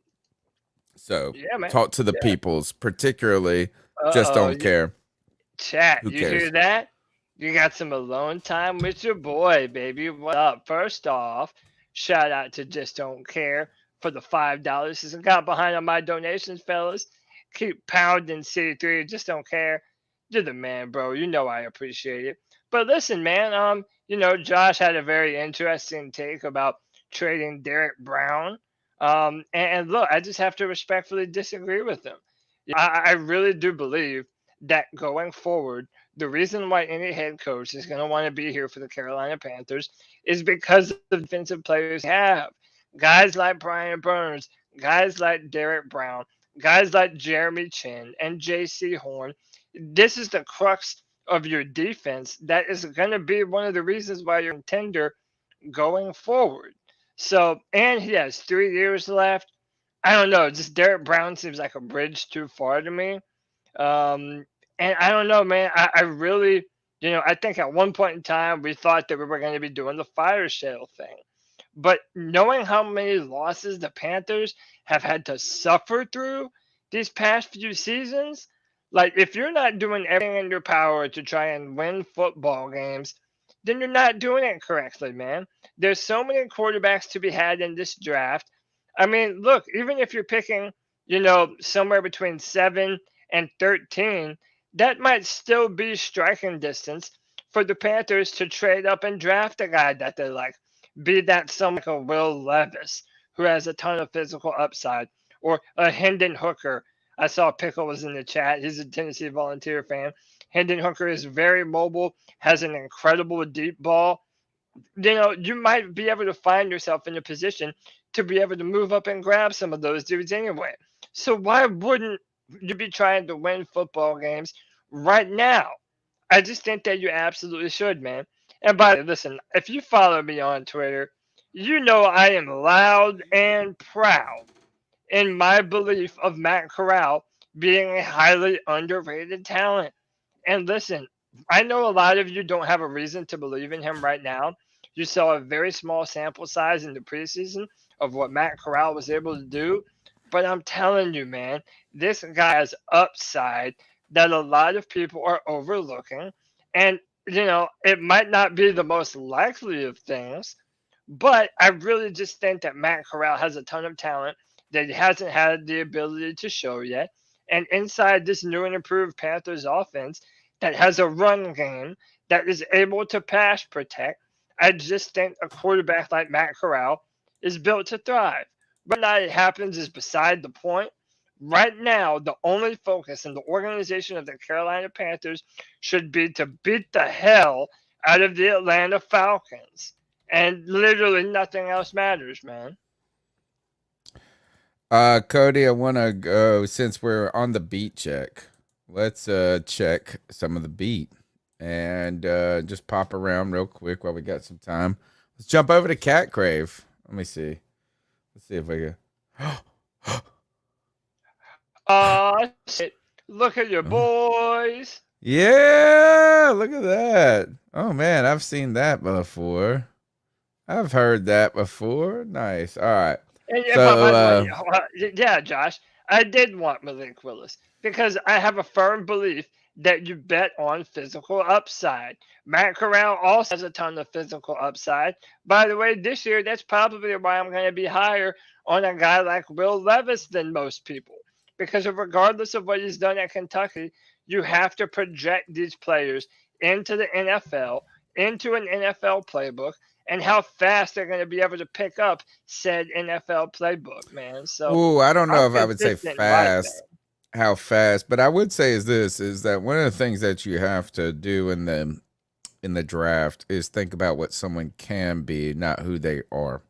So talk to the peoples, particularly Just Don't Care. Chat, you hear that? You got some alone time with your boy, baby. What up? First off, shout out to Just Don't Care for the $5. Since I got behind on my donations, fellas. Keep pounding City 3. Just Don't Care. You're the man, bro. You know I appreciate it. But listen, man, Josh had a very interesting take about trading Derek Brown. And look, I just have to respectfully disagree with him. I really do believe that going forward, The reason why any head coach is going to want to be here for the Carolina Panthers is because of the defensive players they have. Guys like Brian Burns, guys like Derek Brown, guys like Jeremy Chin and J.C. Horn. This is the crux of your defense. That is going to be one of the reasons why you're a contender going forward. So, and he has 3 years left. I don't know. Just Derek Brown seems like a bridge too far to me. And I don't know, man. I really, I think at one point in time we thought that we were going to be doing the fire sale thing. But knowing how many losses the Panthers have had to suffer through these past few seasons, like if you're not doing everything in your power to try and win football games, then you're not doing it correctly, man. There's so many quarterbacks to be had in this draft. I mean, look, even if you're picking, somewhere between 7 and 13, that might still be striking distance for the Panthers to trade up and draft a guy that they like. Be that someone like a Will Levis, who has a ton of physical upside, or a Hendon Hooker. I saw Pickle was in the chat. He's a Tennessee Volunteer fan. Hendon Hooker is very mobile, has an incredible deep ball. You might be able to find yourself in a position to be able to move up and grab some of those dudes anyway. So why wouldn't you be trying to win football games right now? I just think that you absolutely should, man. And by the way, listen, if you follow me on Twitter, you know I am loud and proud in my belief of Matt Corral being a highly underrated talent. And listen, I know a lot of you don't have a reason to believe in him right now. You saw a very small sample size in the preseason of what Matt Corral was able to do. But I'm telling you, man, this guy has upside that a lot of people are overlooking. And, it might not be the most likely of things, but I really just think that Matt Corral has a ton of talent that he hasn't had the ability to show yet. And inside this new and improved Panthers offense that has a run game that is able to pass protect, I just think a quarterback like Matt Corral is built to thrive. Whether or not it happens is beside the point. Right now, the only focus in the organization of the Carolina Panthers should be to beat the hell out of the Atlanta Falcons. And literally nothing else matters, man. Cody, I want to go, since we're on the beat check, let's check some of the beat and just pop around real quick while we got some time. Let's jump over to Cat Crave. Let me see. Let's see if I can. Shit. Look at your boys. Yeah, look at that. Oh, man, I've seen that before. I've heard that before. Nice. All right. Yeah, Josh, I did want Malik Willis because I have a firm belief that you bet on physical upside. Matt Corral also has a ton of physical upside. By the way, this year, that's probably why I'm going to be higher on a guy like Will Levis than most people. Because regardless of what he's done at Kentucky, you have to project these players into the NFL, into an NFL playbook, and how fast they're going to be able to pick up said NFL playbook, man. So, I don't know if I would say fast, how fast, but I would say is that one of the things that you have to do in the draft is think about what someone can be, not who they are.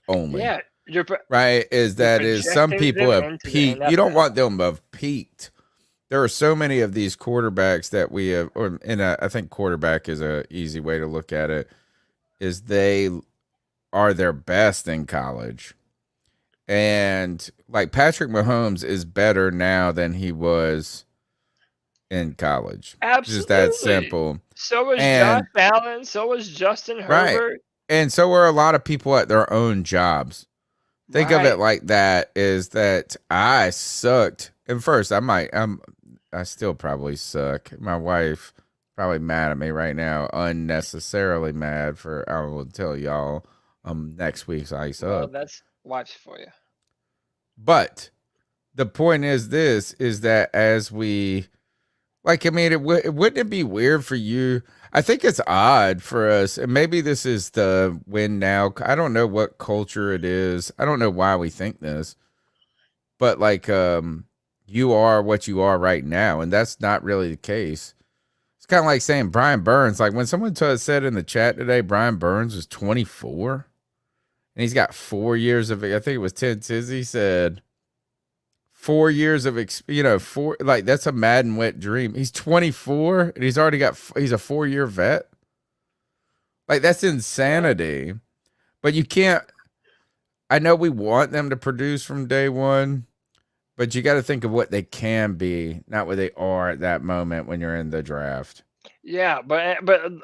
Only. Yeah. Right, some people have peaked. You don't want them to have peaked. There are so many of these quarterbacks that we have, I think quarterback is a easy way to look at it, is they are their best in college. And like Patrick Mahomes is better now than he was in college. Absolutely. Just that simple. So was Josh Allen. So was Justin Herbert. Right. And so are a lot of people at their own jobs. Think of it like that, is that I sucked. And first, I still probably suck. My wife probably mad at me right now, unnecessarily mad for, I will tell y'all next week's Ice Up. Well, that's watch for you. But the point is that as we, wouldn't it be weird for you? I think it's odd for us, and maybe this is the win now. I don't know what culture it is. I don't know why we think this, but you are what you are right now, and that's not really the case. It's kind of like saying Brian Burns. Like when someone said in the chat today, Brian Burns was 24 and he's got 4 years of, I think it was Ted Tizzy said 4 years of, like that's a Madden wet dream. He's 24 and he's already he's a 4-year vet. Like that's insanity. But you can't, I know we want them to produce from day one, but you got to think of what they can be, not what they are at that moment when you're in the draft. Yeah, but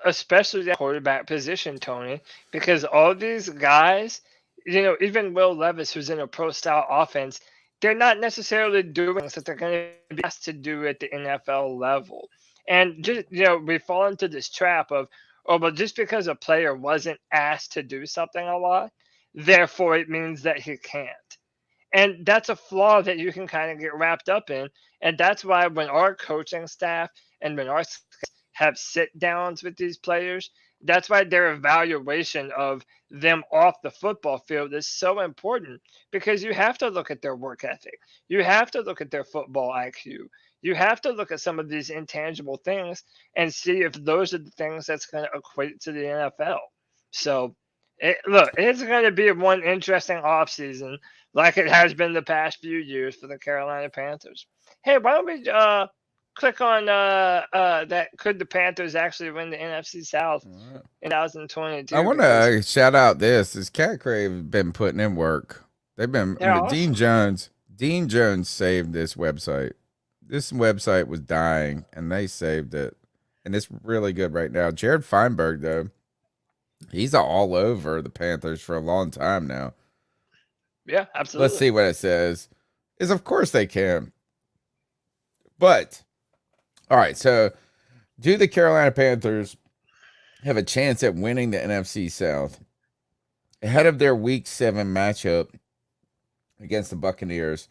especially the quarterback position, Tony, because all these guys, even Will Levis, who's in a pro-style offense, they're not necessarily doing things that they're going to be asked to do at the NFL level. And just we fall into this trap of, but just because a player wasn't asked to do something a lot, therefore it means that he can't. And that's a flaw that you can kind of get wrapped up in. And that's why when our coaching staff and when our have sit downs with these players, that's why their evaluation of them off the football field is so important, because you have to look at their work ethic. You have to look at their football IQ. You have to look at some of these intangible things and see if those are the things that's going to equate to the NFL. So, it's going to be one interesting offseason, like it has been the past few years for the Carolina Panthers. Hey, why don't we click on that? Could the Panthers actually win the NFC South in 2022? I want to shout out this Cat Crave been putting in work. They've been awesome. Dean Jones saved this website. This website was dying and they saved it, and it's really good right now. Jared Feinberg, though, he's all over the Panthers for a long time now. Yeah, absolutely. Let's see what it says. Is of course they can. But, all right, so do the Carolina Panthers have a chance at winning the NFC South? Ahead of their Week 7 matchup against the Buccaneers,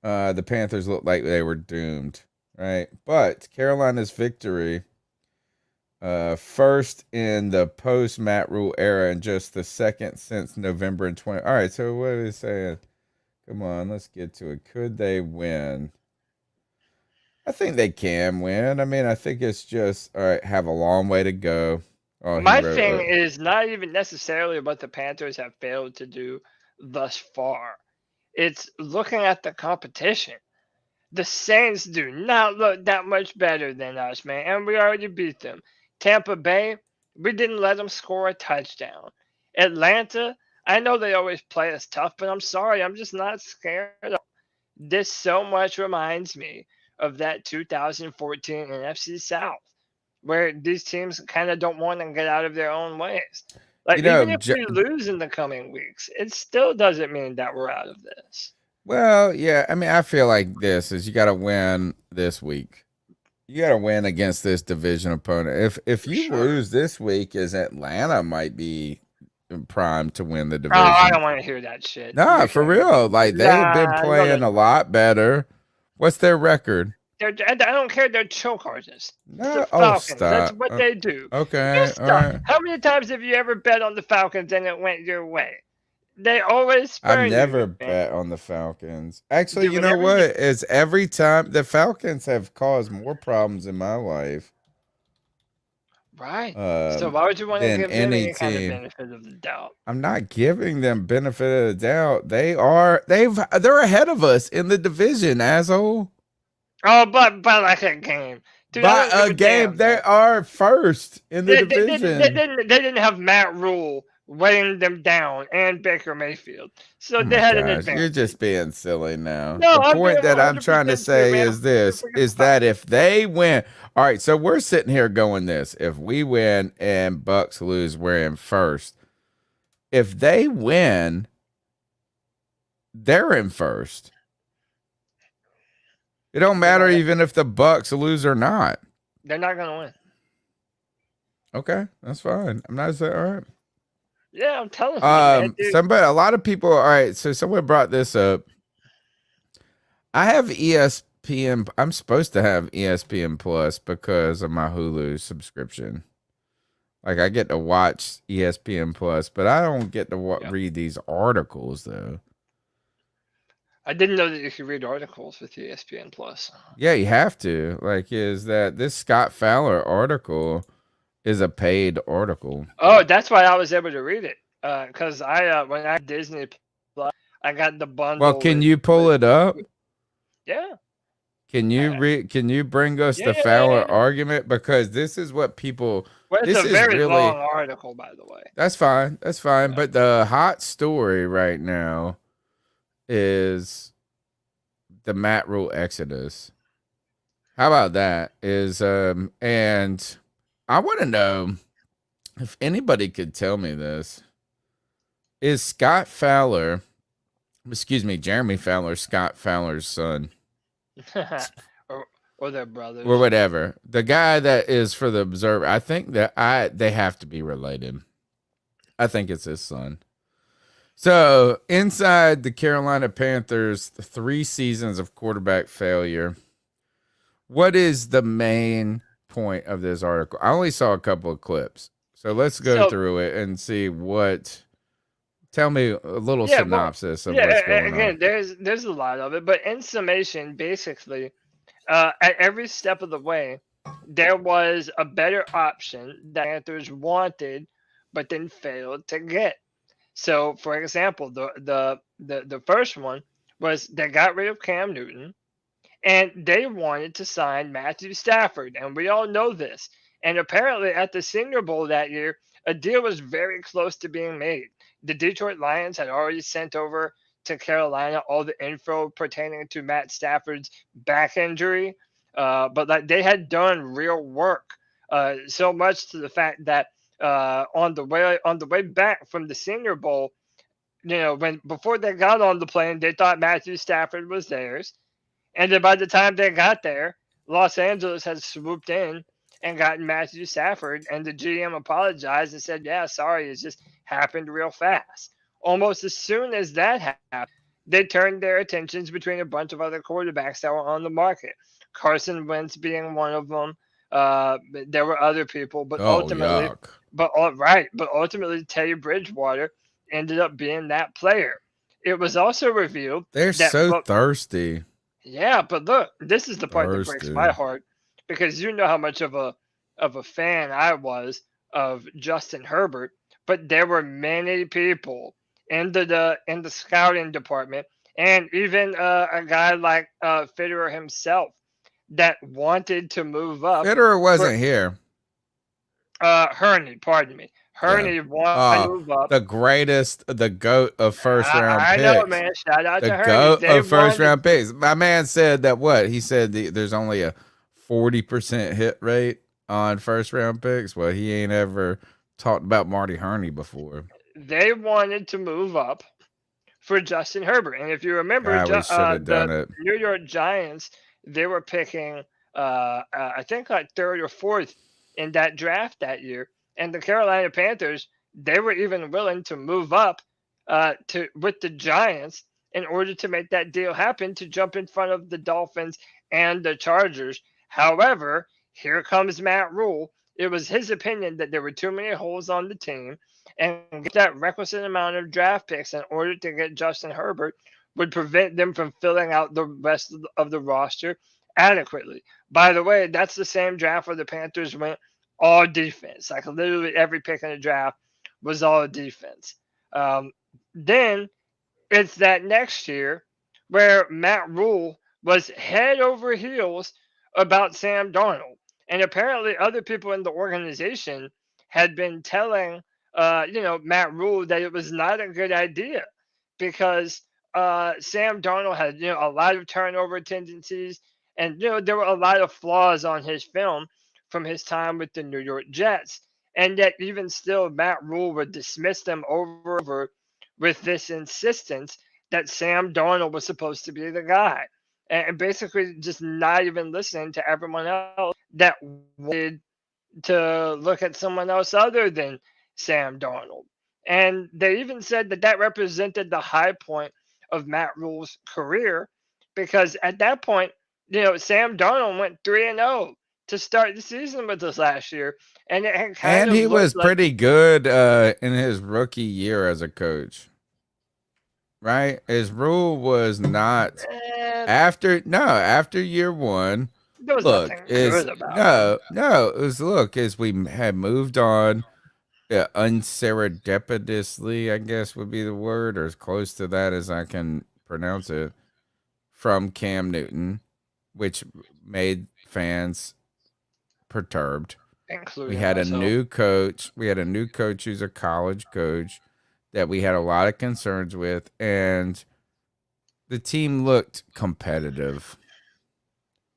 the Panthers looked like they were doomed, right? But Carolina's victory, first in the post-Matt Rule era and just the second since November in 20. All right, so what are they saying? Come on, let's get to it. Could they win? I think they can win. I mean, I think it's just, all right, have a long way to go. My thing is not even necessarily what the Panthers have failed to do thus far. It's looking at the competition. The Saints do not look that much better than us, man, and we already beat them. Tampa Bay, we didn't let them score a touchdown. Atlanta, I know they always play us tough, but I'm sorry, I'm just not scared of them. This so much reminds me of that 2014 NFC South, where these teams kind of don't want to get out of their own ways. Like, even if we lose in the coming weeks, it still doesn't mean that we're out of this. Well, yeah, I mean, I feel like this is you got to win this week. You got to win against this division opponent. If you lose this week, is Atlanta might be primed to win the division. Oh, I don't want to hear that shit. Nah, for real. Like, they've been playing a lot better. What's their record? I don't care. They're choke artists. No, Falcons. That's what they do. Okay. All right. How many times have you ever bet on the Falcons and it went your way? They always I've never bet on the Falcons. Actually, you know what? Is every time the Falcons have caused more problems in my life. Right. So why would you want to give them any kind of benefit of the doubt? I'm not giving them benefit of the doubt. They're ahead of us in the division, asshole. Oh, but by like a game. Dude, by a game, they are first in the division. They didn't have Matt Rule weighing them down and Baker Mayfield. So they had an advantage. You're just being silly now. No, the point that I'm trying to say is this, is that if they win, all right, so we're sitting here going this. If we win and Bucks lose, we're in first. If they win, they're in first. It don't matter even if the Bucks lose or not. They're not going to win. Okay, that's fine. I'm not saying, all right. Yeah, I'm telling you. A lot of people, all right, so someone brought this up. I have ESPN. I'm supposed to have ESPN Plus because of my Hulu subscription. Like, I get to watch ESPN Plus, but I don't get to read these articles, though. I didn't know that you could read articles with ESPN Plus. Yeah, you have to. Like, is that this Scott Fowler article is a paid article? Oh, that's why I was able to read it. Because when I had Disney Plus, I got the bundle. Well, can you pull it up? Yeah. Can you read? Can you bring us the Fowler argument? Because this is what people. Well, it's this a is very really long article, by the way. That's fine. That's fine. Yeah. But the hot story right now is the Matt Rule exodus. How about that? And I want to know if anybody could tell me this. Is Scott Fowler, Jeremy Fowler, Scott Fowler's son? or their brothers. Or whatever. The guy that is for the Observer, I think that they have to be related. I think it's his son. So, inside the Carolina Panthers, 3 seasons of quarterback failure. What is the main point of this article? I only saw a couple of clips. So, let's go through it and see what. Tell me a little synopsis of what's going on. There's a lot of it, but in summation, basically, at every step of the way, there was a better option that Panthers wanted, but then failed to get. So, for example, the first one was they got rid of Cam Newton, and they wanted to sign Matthew Stafford, and we all know this. And apparently, at the Senior Bowl that year, a deal was very close to being made. The Detroit Lions had already sent over to Carolina all the info pertaining to Matt Stafford's back injury, but like they had done real work, so much to the fact that on the way back from the Senior Bowl, before they got on the plane, they thought Matthew Stafford was theirs, and then by the time they got there, Los Angeles had swooped in and gotten Matthew Stafford, and the GM apologized and said, "Yeah, sorry, it just happened real fast." Almost as soon as that happened, they turned their attentions between a bunch of other quarterbacks that were on the market. Carson Wentz being one of them. There were other people, but ultimately Teddy Bridgewater ended up being that player. It was also revealed they're thirsty. Yeah, but look, this is the part that breaks my heart, because you know how much of a fan I was of Justin Herbert, but there were many people in the scouting department, and even a guy like Fitterer himself, that wanted to move up. Fitterer wasn't here. Hurney, pardon me. Hurney wanted to move up. The GOAT of first round picks. I know, man. Shout out to Hurney. The GOAT of first round picks. My man said that He said there's only a 40% hit rate on first round picks. Well, he ain't ever talked about Marty Hurney before. They wanted to move up for Justin Herbert. And if you remember, the New York Giants, they were picking, I think, like 3rd or 4th in that draft that year. And the Carolina Panthers, they were even willing to move up with the Giants in order to make that deal happen, to jump in front of the Dolphins and the Chargers. However, here comes Matt Rule. It was his opinion that there were too many holes on the team, and get that requisite amount of draft picks in order to get Justin Herbert would prevent them from filling out the rest of the roster adequately. By the way, that's the same draft where the Panthers went all defense. Like literally every pick in the draft was all defense. Then it's that next year where Matt Rule was head over heels about Sam Darnold. And apparently other people in the organization had been telling Matt Rule that it was not a good idea, because Sam Darnold had a lot of turnover tendencies, and there were a lot of flaws on his film from his time with the New York Jets. And yet even still, Matt Rule would dismiss them over with this insistence that Sam Darnold was supposed to be the guy, and basically just not even listening to everyone else that wanted to look at someone else other than Sam Darnold. And they even said that represented the high point of Matt Rule's career, because at that point, Sam Darnold went 3-0 to start the season with us last year, and he was pretty good in his rookie year as a coach. right? His rule was not after year one. There was Look, nothing is good about him. no, it was look as we had moved on, unserendipitously, I guess would be the word, or as close to that as I can pronounce it, from Cam Newton, which made fans perturbed. We Including had a myself. new coach. We had a new coach who's a college coach that we had a lot of concerns with, and the team looked competitive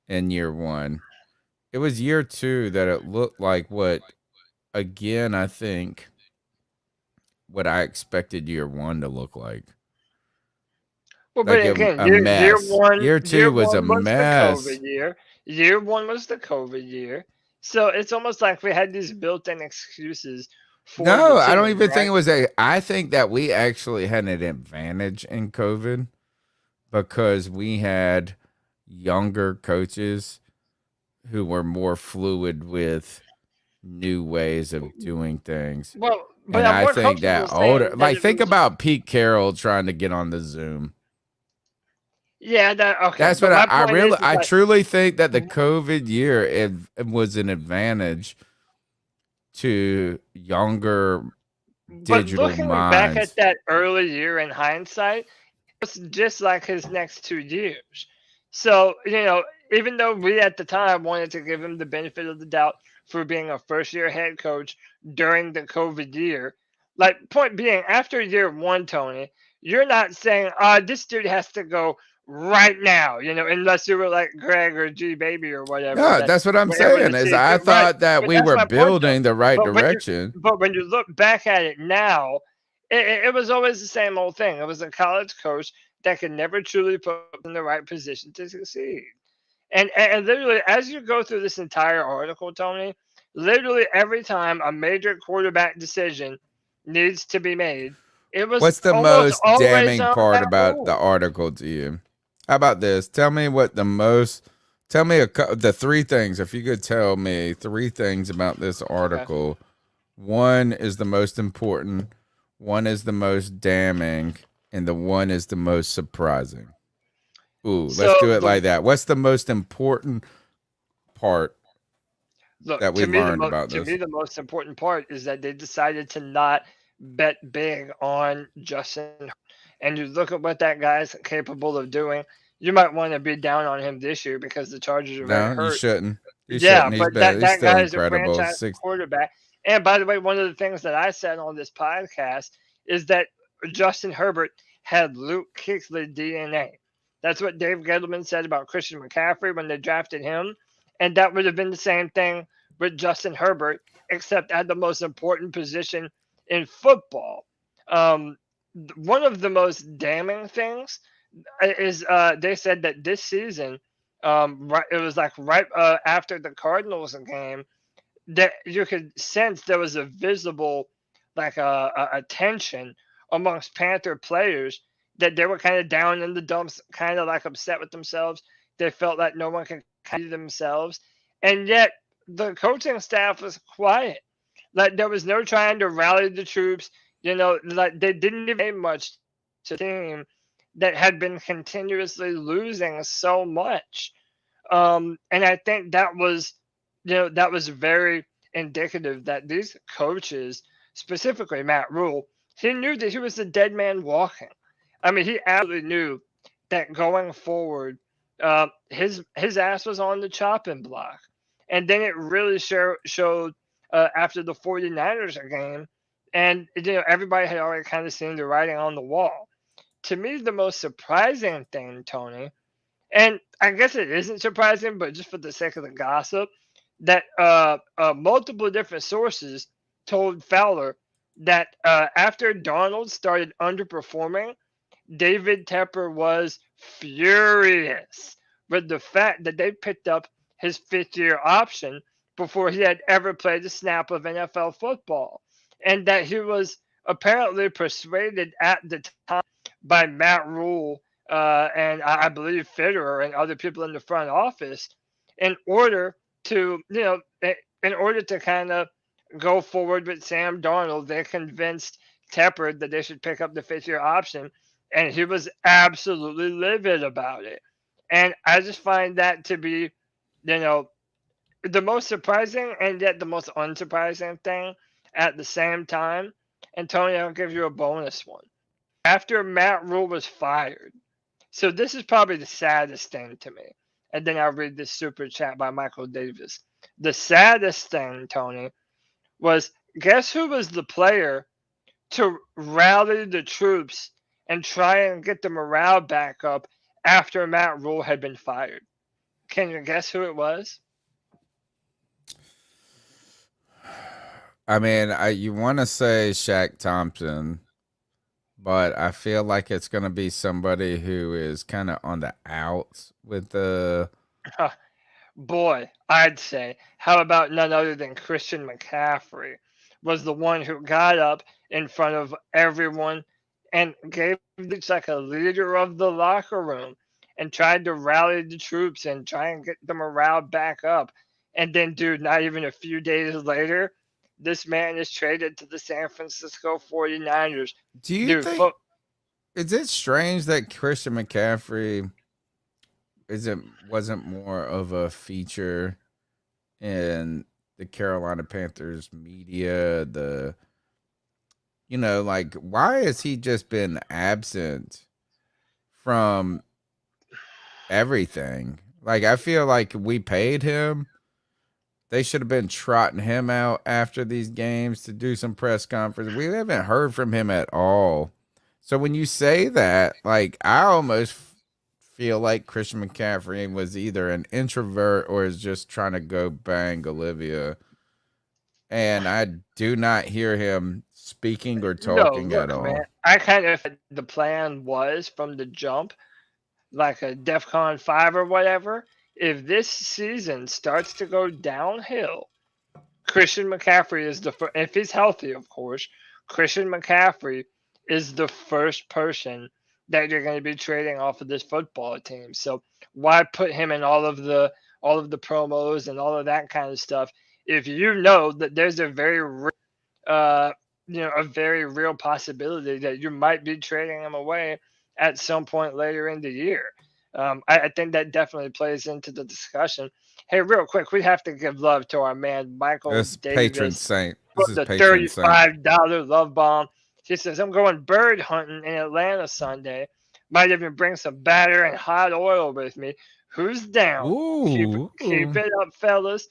in year one. It was year two that it looked like I think, what I expected year one to look like. Well, but Like again, a mess. Year year two was a one was the mess. COVID year. Year one was the COVID year. So it's almost like we had these built-in excuses for the No, I don't team, even think right? it was I think that we actually had an advantage in COVID because we had younger coaches who were more fluid with new ways of doing things. Well, but And I'm I more think comfortable that older, saying that like, it think was. about Pete Carroll trying to get on the Zoom. Yeah, that okay. That's what But my I point really, is I like, truly think that the COVID year it was an advantage to younger but digital looking back at minds. that early year in hindsight, it's just like his next 2 years. So, even though we at the time wanted to give him the benefit of the doubt for being a first year head coach during the COVID year, like, point being, after year one, Tony, you're not saying, this dude has to go right now, unless you were like Greg or G Baby or whatever No, that that's what I'm were able to saying is see I through. Right. thought that But we that's were my point, though. building the right But when you direction. but when you look back at it now, it was always the same old thing. It was a college coach that could never truly put in the right position to succeed. And literally, as you go through this entire article, Tony, literally every time a major quarterback decision needs to be made, it was What's the almost most always damning on part that about the rule. article to you? How about this? Tell me the three things. If you could tell me three things about this Okay. article, one is the most important, one is the most damning, and the one is the most surprising. Ooh, let's So do it the like that. What's the most important part look that we learned about to this? me the most important part is that they decided to not bet big on Justin. And you look at what that guy's capable of doing. You might want to be down on him this year because the Chargers are very No, you hurt. shouldn't. You Yeah, shouldn't. He's but been. He's that still guy is a incredible. franchise Six. quarterback. And by the way, one of the things that I said on this podcast is that Justin Herbert had Luke Kuechly DNA. That's what Dave Gettleman said about Christian McCaffrey when they drafted him, and that would have been the same thing with Justin Herbert, except at the most important position in football. Um, One of the most damning things is they said that this season, right, it was like right after the Cardinals game, that you could sense there was a visible like a tension amongst Panther players that they were kind of down in the dumps, kind of like upset with themselves. They felt like no one could be themselves, and yet the coaching staff was quiet. Like there was no trying to rally the troops. Like they didn't even say much to the team that had been continuously losing so much. And I think that was very indicative that these coaches, specifically Matt Rule, he knew that he was a dead man walking. I mean, he absolutely knew that going forward, his ass was on the chopping block. And then it really showed after the 49ers game. And, everybody had already kind of seen the writing on the wall. To me, the most surprising thing, Tony, and I guess it isn't surprising, but just for the sake of the gossip, that multiple different sources told Fowler that after Donald started underperforming, David Tepper was furious with the fact that they picked up his fifth-year option before he had ever played a snap of NFL football, and that he was apparently persuaded at the time by Matt Rule and I believe Fitterer and other people in the front office in order to, in order to kind of go forward with Sam Darnold. They convinced Tepper that they should pick up the fifth-year option and he was absolutely livid about it. And I just find that to be, the most surprising and yet the most unsurprising thing at the same time. And Tony, I'll give you a bonus one. After Matt Rule was fired, so this is probably the saddest thing to me. And then I'll read this super chat by Michael Davis. The saddest thing, Tony, was guess who was the player to rally the troops and try and get the morale back up after Matt Rule had been fired? Can you guess who it was? I mean, you want to say Shaq Thompson, but I feel like it's going to be somebody who is kind of on the outs with the... Boy, I'd say, how about none other than Christian McCaffrey was the one who got up in front of everyone and gave it's like a leader of the locker room and tried to rally the troops and try and get the morale back up. And then, dude, not even a few days later, this man is traded to the San Francisco 49ers. Do you think... is it strange that Christian McCaffrey wasn't more of a feature in the Carolina Panthers media? Why has he just been absent from everything? Like, I feel like we paid him. They should have been trotting him out after these games to do some press conference. We haven't heard from him at all. So when you say that, like, I almost feel like Christian McCaffrey was either an introvert or is just trying to go bang Olivia. And I do not hear him speaking or talking at all. Man, I kind of the plan was from the jump, like a DEFCON 5 or whatever. If this season starts to go downhill, Christian McCaffrey is if he's healthy, of course, Christian McCaffrey is the first person that you're going to be trading off of this football team. So why put him in all of the promos and all of that kind of stuff if you know that there's a very real possibility that you might be trading him away at some point later in the year? I think that definitely plays into the discussion. Hey, real quick, we have to give love to our man Michael Davis. Patron saint. This is the $35 love bomb. She says, I'm going bird hunting in Atlanta Sunday. Might even bring some batter and hot oil with me. Who's down? Keep it up, fellas.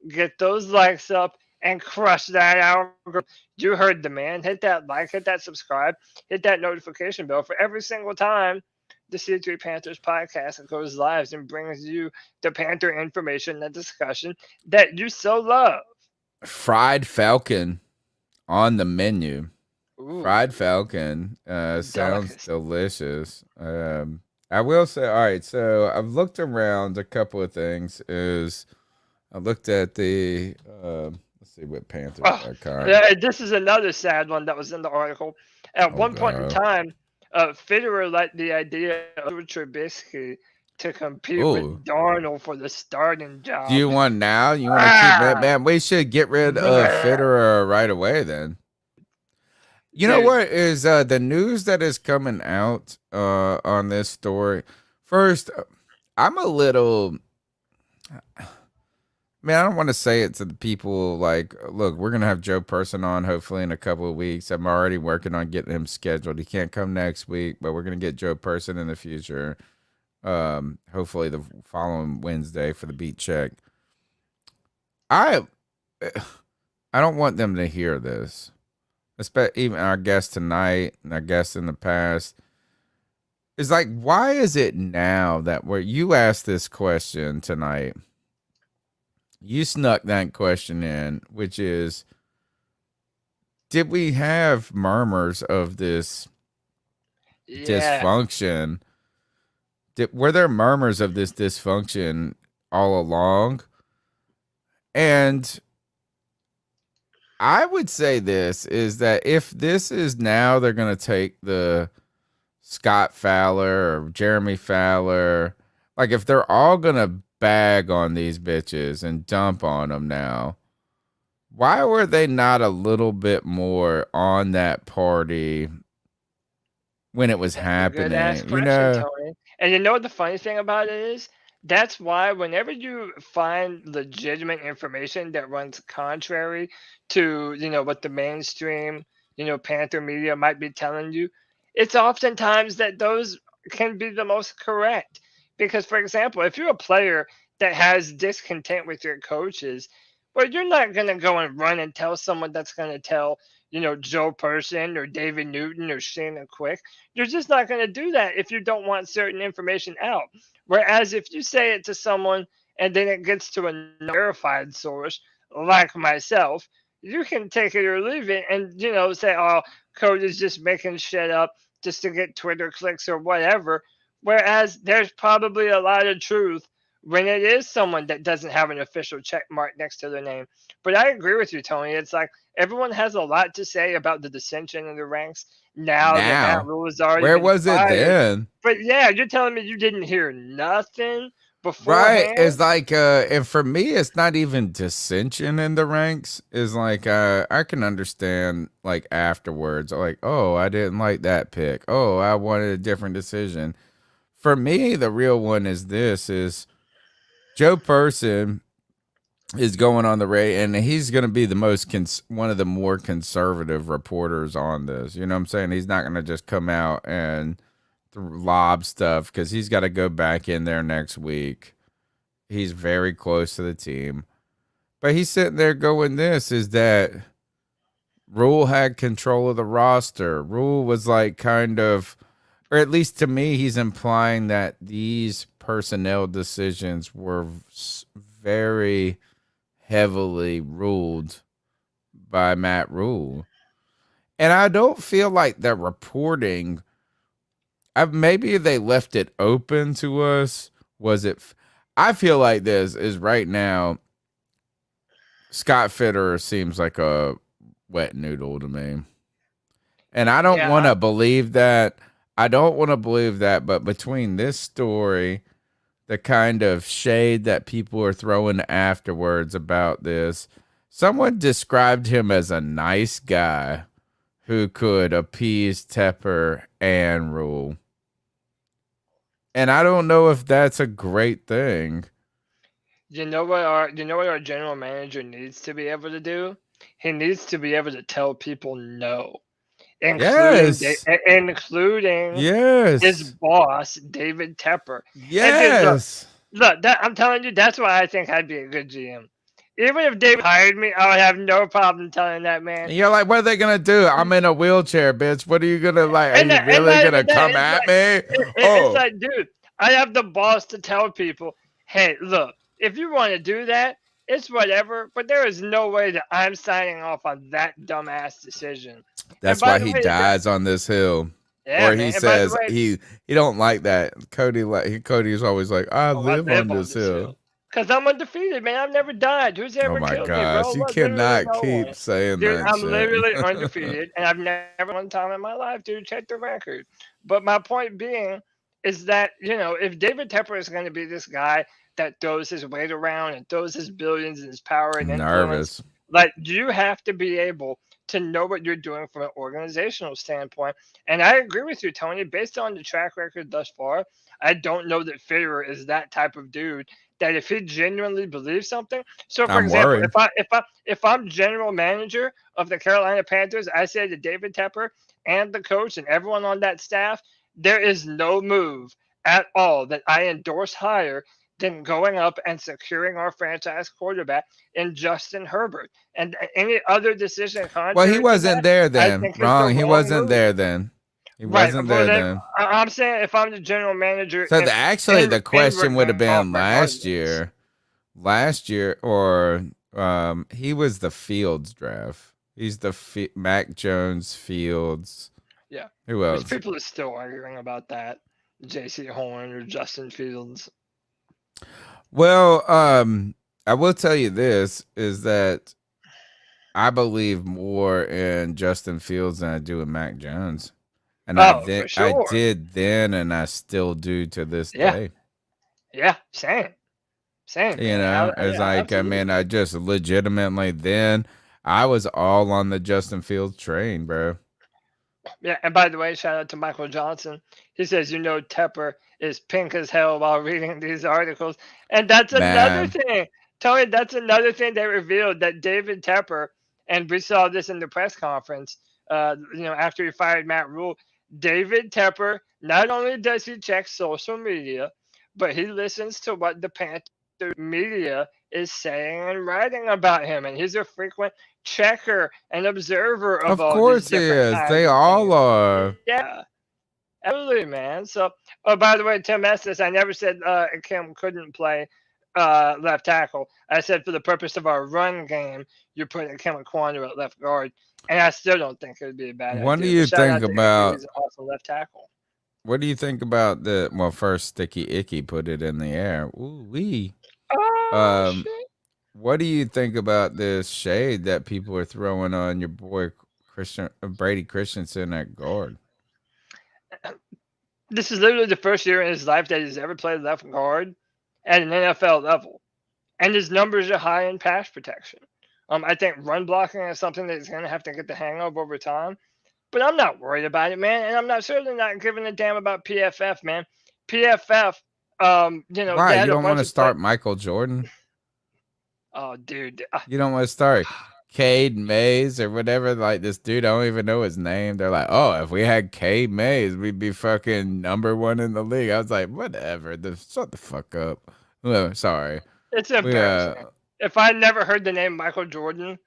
Get those likes up and crush that algorithm. You heard the man. Hit that like, hit that subscribe, hit that notification bell for every single time the C3 Panthers podcast goes live and brings you the Panther information and discussion that you so love. Fried Falcon on the menu. Ooh. Fried Falcon sounds delicious. I will say, all right, so I've looked around a couple of things. I looked at the let's see what Panthers are kind. Yeah, this is another sad one that was in the article. At one point in time, Fitterer liked the idea of Trubisky to compete with Darnold for the starting job. Do you want now? You want to keep that? Man, we should get rid of Fitterer right away then. You know what is the news that is coming out on this story? First, I'm a little... Man, I don't want to say it to the people like, look, we're going to have Joe Person on hopefully in a couple of weeks. I'm already working on getting him scheduled. He can't come next week, but we're going to get Joe Person in the future. Hopefully the following Wednesday for the beat check. I don't want them to hear this. Even our guest tonight and our guests in the past. It's like, why is it now that you asked this question tonight? You snuck that question in, which is, did we have murmurs of this dysfunction? Were there murmurs of this dysfunction all along? And I would say this is that if this is now they're going to take the Scott Fowler or Jeremy Fowler, like if they're all going to bag on these bitches and dump on them now, why were they not a little bit more on that party when it was That's a good ass happening. question, Tony. And you know what the funny thing about it is? That's why whenever you find legitimate information that runs contrary to, what the mainstream, Panther media might be telling you, it's oftentimes that those can be the most correct. Because, for example, if you're a player that has discontent with your coaches, well, you're not going to go and run and tell someone that's going to tell, Joe Person or David Newton or Shannon Quick. You're just not going to do that if you don't want certain information out. Whereas if you say it to someone and then it gets to a verified source like myself, you can take it or leave it and, say, oh, Cody's just making shit up just to get Twitter clicks or whatever. Whereas there's probably a lot of truth when it is someone that doesn't have an official check mark next to their name. But I agree with you, Tony. It's like everyone has a lot to say about the dissension in the ranks now that Matt Rule is already where was fired. it then? But yeah, you're telling me you didn't hear nothing Right. beforehand? It's like and for me it's not even dissension in the ranks. It's like I can understand like afterwards, like, oh, I didn't like that pick. Oh, I wanted a different decision. For me, the real one is Joe Person is going on the radio, and he's going to be the one of the more conservative reporters on this. You know what I'm saying? He's not going to just come out and lob stuff because he's got to go back in there next week. He's very close to the team. But he's sitting there going, this is that Rule had control of the roster. Rule was like kind of, or at least to me, he's implying that these personnel decisions were very heavily ruled by Matt Rule. And I don't feel like the reporting, maybe they left it open to us. I feel like this is right now, Scott Fitterer seems like a wet noodle to me. And I don't want to believe that. But between this story, the kind of shade that people are throwing afterwards about this, someone described him as a nice guy who could appease Tepper and Rule. And I don't know if that's a great thing. You know what our general manager needs to be able to do? He needs to be able to tell people no. Including his boss, David Tepper. Yes. Look, I'm telling you, that's why I think I'd be a good GM. Even if David hired me, I would have no problem telling that man. And you're like, what are they going to do? I'm in a wheelchair, bitch. What are you going to like? Are you really going to come at me? It's like, dude, I have the balls to tell people, hey, look, if you want to do that, it's whatever, but there is no way that I'm signing off on that dumbass decision. That's why he dies on this hill. Yeah, or he says he don't like that. Cody's always like, I live on this hill. Because I'm undefeated, man. I've never died. Who's ever killed me, bro? Oh my gosh, you cannot keep saying dude, that. I'm literally undefeated, and I've never one time in my life, dude, check the record. But my point being is that, if David Tepper is going to be this guy that throws his weight around and throws his billions and his power and influence, like, you have to be able to know what you're doing from an organizational standpoint. And I agree with you, Tony. Based on the track record thus far, I don't know that Fitterer is that type of dude that if he genuinely believes something. So, for example, if I'm general manager of the Carolina Panthers, I say to David Tepper and the coach and everyone on that staff, there is no move at all that I endorse higher than going up and securing our franchise quarterback in Justin Herbert. And any other decision well, he wasn't there then. Wrong. He wasn't there then. He wasn't there then. I'm saying if I'm the general manager. So the question would have been last year, or he was the Fields draft. He's the Mac Jones Fields. Yeah. Who else? People are still arguing about that. J.C. Horn or Justin Fields. Well, I will tell you this, is that I believe more in Justin Fields than I do in Mac Jones. And I did then, and I still do to this day. Yeah, same. I just legitimately then, I was all on the Justin Fields train, bro. Yeah, and by the way, shout out to Michael Johnson. He says, Tepper is pink as hell while reading these articles. And that's another thing. Tony, that's another thing they revealed, that David Tepper, and we saw this in the press conference, after he fired Matt Rule, David Tepper, not only does he check social media, but he listens to what the Panthers media is saying and writing about him. And he's a frequent checker and observer of all course these he different is. kinds They of all things. are. Yeah. Absolutely, man. So, by the way, Tim Estes, I never said Kim couldn't play left tackle. I said for the purpose of our run game, you're putting Kim Aquanu at left guard, and I still don't think it would be a bad idea. What do you think about? He's an awesome left tackle. What do you think about first Sticky Icky put it in the air? Ooh wee. Shit. What do you think about this shade that people are throwing on your boy Brady Christensen at guard? This is literally the first year in his life that he's ever played left guard at an NFL level, and his numbers are high in pass protection. I think run blocking is something that he's going to have to get the hang of over time, but I'm not worried about it, man. And I'm certainly not giving a damn about PFF, man. PFF, Why you don't want to start Michael Jordan? Oh, dude, you don't want to start Cade Mays or whatever. Like this dude, I don't even know his name. They're like, oh, if we had Cade Mays, we'd be fucking #1 in the league. I was like, whatever. Shut the fuck up. Oh, sorry. It's embarrassing. If I never heard the name Michael Jordan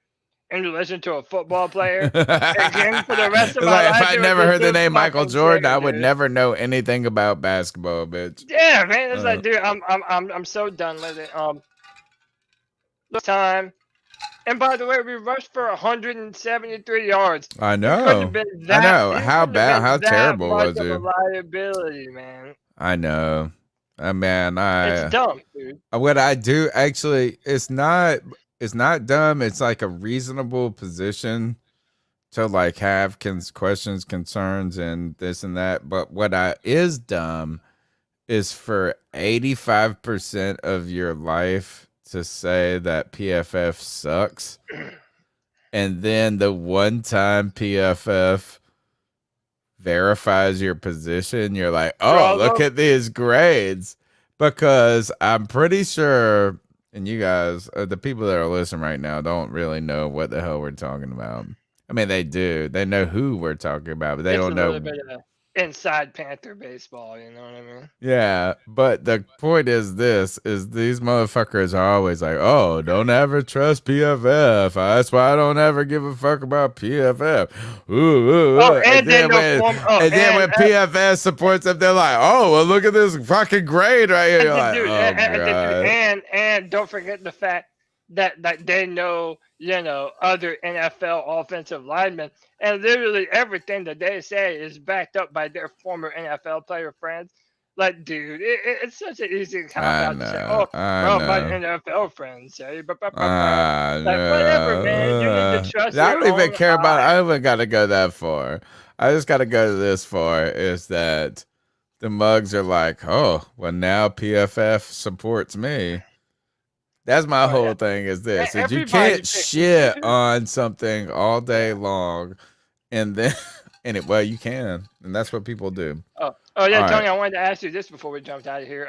in relation to a football player again for the rest of my life, if I never heard the name Michael Jordan, I would never know anything about basketball, bitch. Yeah, man. It's like, dude, I'm so done with it. Time. And by the way, we rushed for 173 yards. I know. I know. How bad? How terrible was it? Liability, man. I know. It's dumb, dude. What I do actually, it's not dumb. It's like a reasonable position to like have questions, concerns, and this and that. But what is dumb is for 85% of your life to say that PFF sucks, and then the one time PFF verifies your position, you're like, oh, look at these grades. Because I'm pretty sure, and you guys, the people that are listening right now, don't really know what the hell we're talking about. I mean, they do. They know who we're talking about, but they don't know. A little bit of inside Panther baseball, you know what I mean? Yeah, but the point is these motherfuckers are always like, oh, don't ever trust PFF. That's why I don't ever give a fuck about PFF. And then when PFF supports them, they're like, oh, well, look at this fucking grade right here. Like, and don't forget the fact that they know, other NFL offensive linemen, and literally everything that they say is backed up by their former NFL player friends. Like, dude, it's such an easy cop out to say, my NFL friends say, whatever, man. You need to trust. I don't even care about. I don't even got to go that far. I just got to go this far. Is that the mugs are like, oh, well, now PFF supports me. That's my whole thing is this. Is you can't shit on something all day long and then well, you can. And that's what people do. Oh yeah, Tony, I wanted to ask you this before we jumped out of here.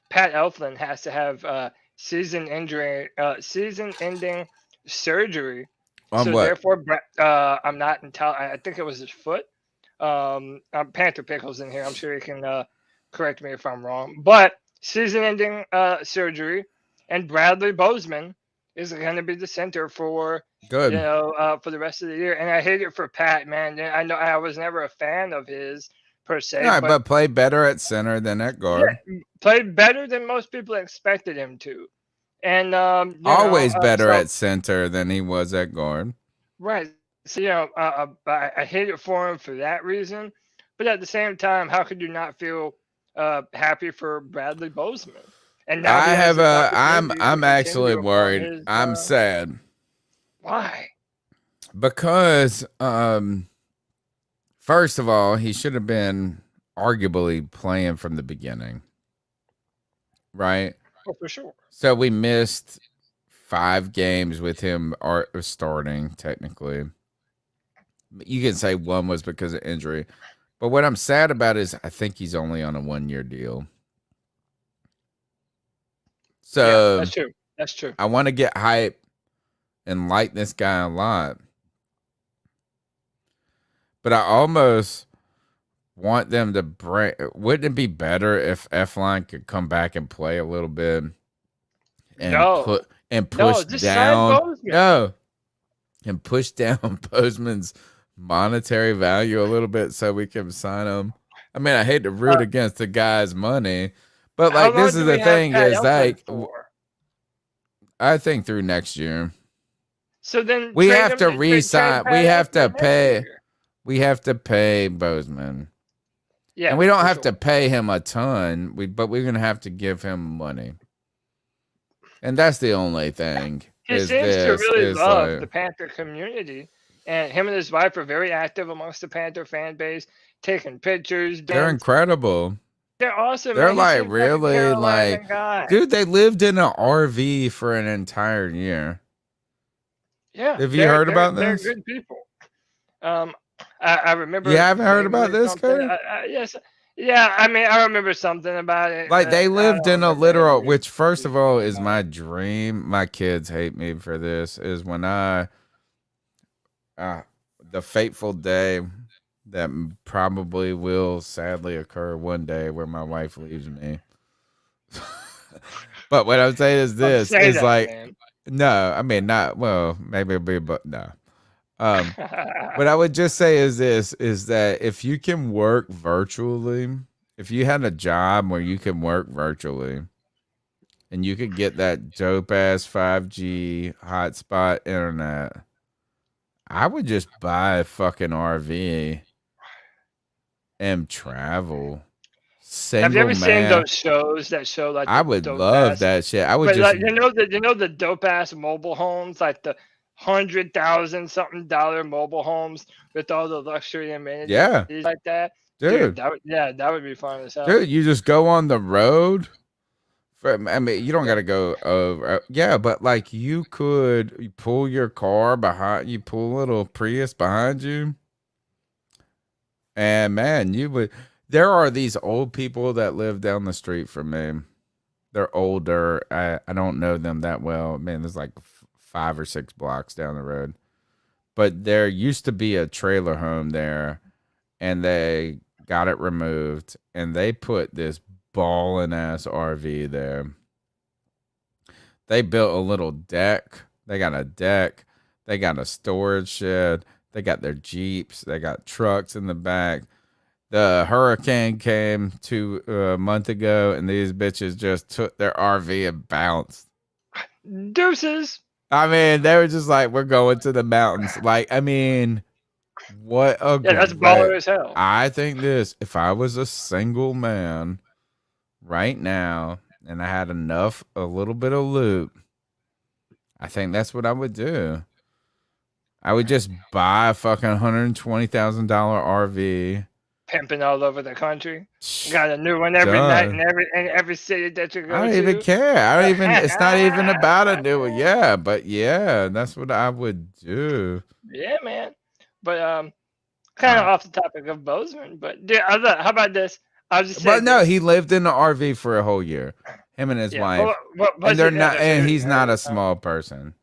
Pat Elflein has to have season-ending surgery. On so what? Therefore, I'm not I think it was his foot. Panther Pickle's in here. I'm sure he can correct me if I'm wrong. But season-ending surgery. And Bradley Bozeman is going to be the center for for the rest of the year. And I hate it for Pat, man. I know I was never a fan of his per se. Yeah, but played better at center than at guard. Yeah, played better than most people expected him to. And always better at center than he was at guard. Right. So I hate it for him for that reason. But at the same time, how could you not feel happy for Bradley Bozeman? And now I'm actually worried. I'm sad. Why? Because first of all, he should have been arguably playing from the beginning. Right? Oh, for sure. So we missed 5 games with him starting technically. You can say one was because of injury. But what I'm sad about is I think he's only on a 1-year deal. So that's true. That's true. I want to get hype and like this guy a lot. But I almost want them to bring. Wouldn't it be better if F-Line could come back and play a little bit and push down? No, and push down Bozeman's monetary value a little bit so we can sign him. I mean, I hate to root against the guy's money, but like this is the thing is like I think through next year. So then we have to re-sign. We have to pay. We have to pay Bozeman. Yeah, and we don't have to pay him a ton. But we're gonna have to give him money, and that's the only thing. He seems to really love the Panther community, and him and his wife are very active amongst the Panther fan base, taking pictures. They're incredible. They're awesome. They're like really like, dude. They lived in an RV for an entire year. Yeah, have you heard about this? They're good people. I remember. You haven't heard about this, Cody? Yes. Yeah, I mean, I remember something about it. Like they lived in a literal, which first of all is my dream. My kids hate me for this. Is when the fateful day that probably will sadly occur one day where my wife leaves me. But what I'm saying is this is that, like, man. No, I mean not. Well, maybe it'll be, but no. What I would just say is this, is that if you can work virtually, if you had a job where you can work virtually and you could get that dope ass 5G hotspot internet, I would just buy a fucking RV and travel. Have you ever seen those shows that show like I would love that shit. I would just like, you know the dope ass mobile homes, like the $100,000 something mobile homes with all the luxury amenities like that. Dude, that would be fun as hell. Dude, you just go on the road. I mean, you don't got to go over. Yeah, but like you pull your car behind, you pull a little Prius behind you. And man, there are these old people that live down the street from me. They're older. I don't know them that well. Man, there's like 5 or 6 blocks down the road. But there used to be a trailer home there, and they got it removed, and they put this ballin' ass RV there. They built a little deck. They got a deck. They got a storage shed. They got their Jeeps. They got trucks in the back. The hurricane came a month ago, and these bitches just took their RV and bounced. Deuces. I mean, they were just like, we're going to the mountains. Like, I mean, what a that's baller as hell. I think if I was a single man right now and I had a little bit of loot, I think that's what I would do. I would just buy a fucking $120,000 RV. Pimping all over the country. Got a new one every night in every city that you go to. I don't even care. It's not even about a new one. Yeah, but yeah, that's what I would do. Yeah, man. But kind of off the topic of Bozeman, but how about this? I'll just say. But no, he lived in the RV for a whole year. Him and his wife. And they're not. And he's not a small person.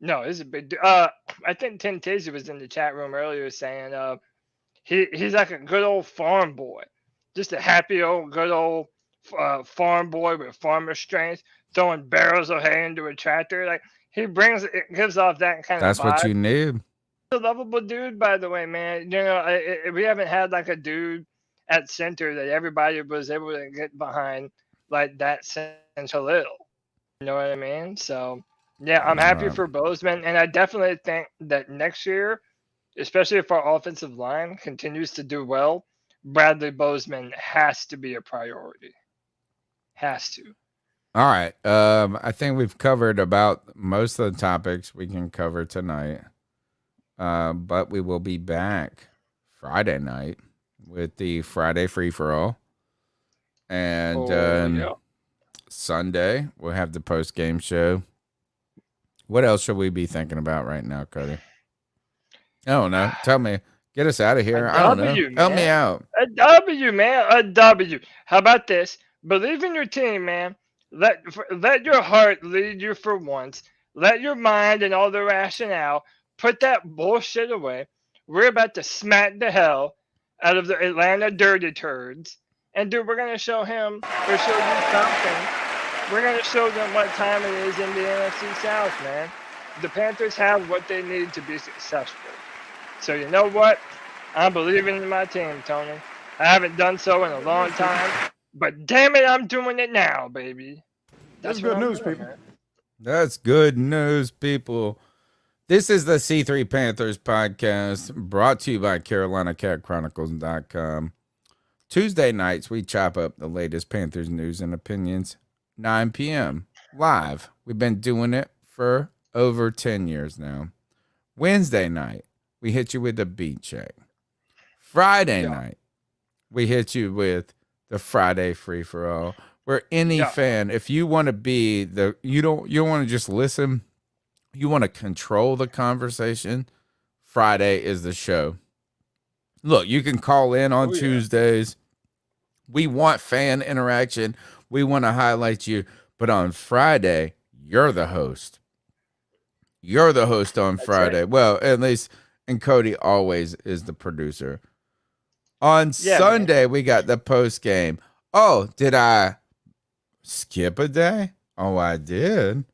No, he's a big dude. I think Tim Tizzy was in the chat room earlier saying he's like a good old farm boy, just a happy old good old farm boy with farmer strength, throwing barrels of hay into a tractor. Like gives off that kind of vibe. That's what you need. He's a lovable dude, by the way, man. You know, we haven't had like a dude at center that everybody was able to get behind like that since Khalil. You know what I mean? So yeah, I'm happy for Bozeman, and I definitely think that next year, especially if our offensive line continues to do well, Bradley Bozeman has to be a priority. Has to. All right. I think we've covered about most of the topics we can cover tonight. But we will be back Friday night with the Friday free-for-all. And Sunday, we'll have the post-game show. What else should we be thinking about right now, Cody? Oh no, tell me. Get us out of here. A I don't know. W, Help me man. out. A W, man. A W. How about this? Believe in your team, man. Let your heart lead you for once. Let your mind and all the rationale put that bullshit away. We're about to smack the hell out of the Atlanta Dirty Turds. And dude, we're gonna show him or show you something. We're gonna show them what time it is in the NFC South, man. The Panthers have what they need to be successful. So you know what? I'm believing in my team, Tony. I haven't done so in a long time, but damn it, I'm doing it now, baby. That's good news, people. Man. That's good news, people. This is the C3 Panthers podcast brought to you by CarolinaCatChronicles.com. Tuesday nights, we chop up the latest Panthers news and opinions, 9 p.m. live. We've been doing it for over 10 years now. Wednesday night, we hit you with the beat check. Friday night, we hit you with the Friday free for all. Where any fan, if you want to be you don't want to just listen, you want to control the conversation. Friday is the show. Look, you can call in on Tuesdays. We want fan interaction. We want to highlight you, but on Friday, you're the host. You're the host on Friday. Right. Well, at least, and Cody always is the producer. On Sunday, we got the post game. Oh, did I skip a day? Oh, I did.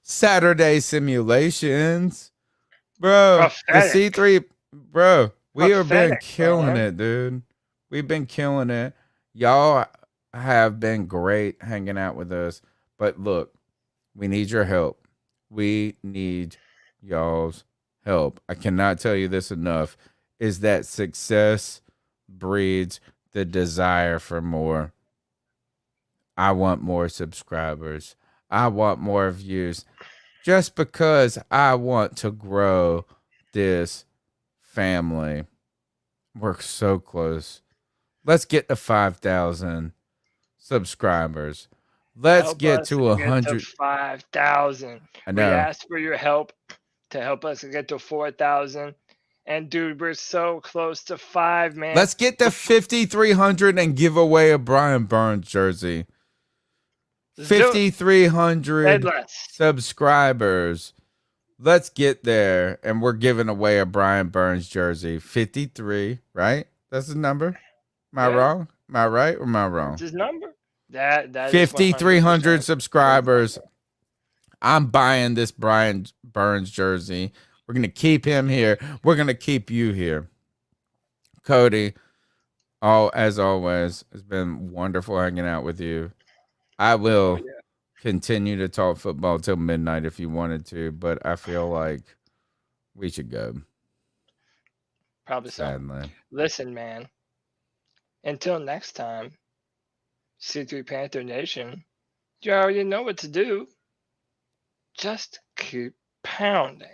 Saturday simulations. Bro, Prophetic. the C3, bro, we have been killing it, dude. We've been killing it. Y'all have been great hanging out with us. But look, we need your help. We need y'all's help. I cannot tell you this enough, is that success breeds the desire for more. I want more subscribers. I want more views. Just because I want to grow this family. We're so close. Let's get to 5,000 subscribers. Let's get to 100. 5,000. I know. We asked for your help to help us get to 4,000. And dude, we're so close to 5, man. Let's get to 5,300 and give away a Brian Burns jersey. 5,300 subscribers. Let's get there, and we're giving away a Brian Burns jersey. 53, right? That's his number. Am I wrong? Am I right or am I wrong? That's his number. That 5,300 subscribers. I'm buying this Brian Burns jersey. We're gonna keep him here. We're gonna keep you here, Cody. As always, it's been wonderful hanging out with you. I will continue to talk football till midnight if you wanted to, but I feel like we should go. Probably sadly. So. Listen, man. Until next time, C3 Panther Nation, you already know what to do. Just keep pounding.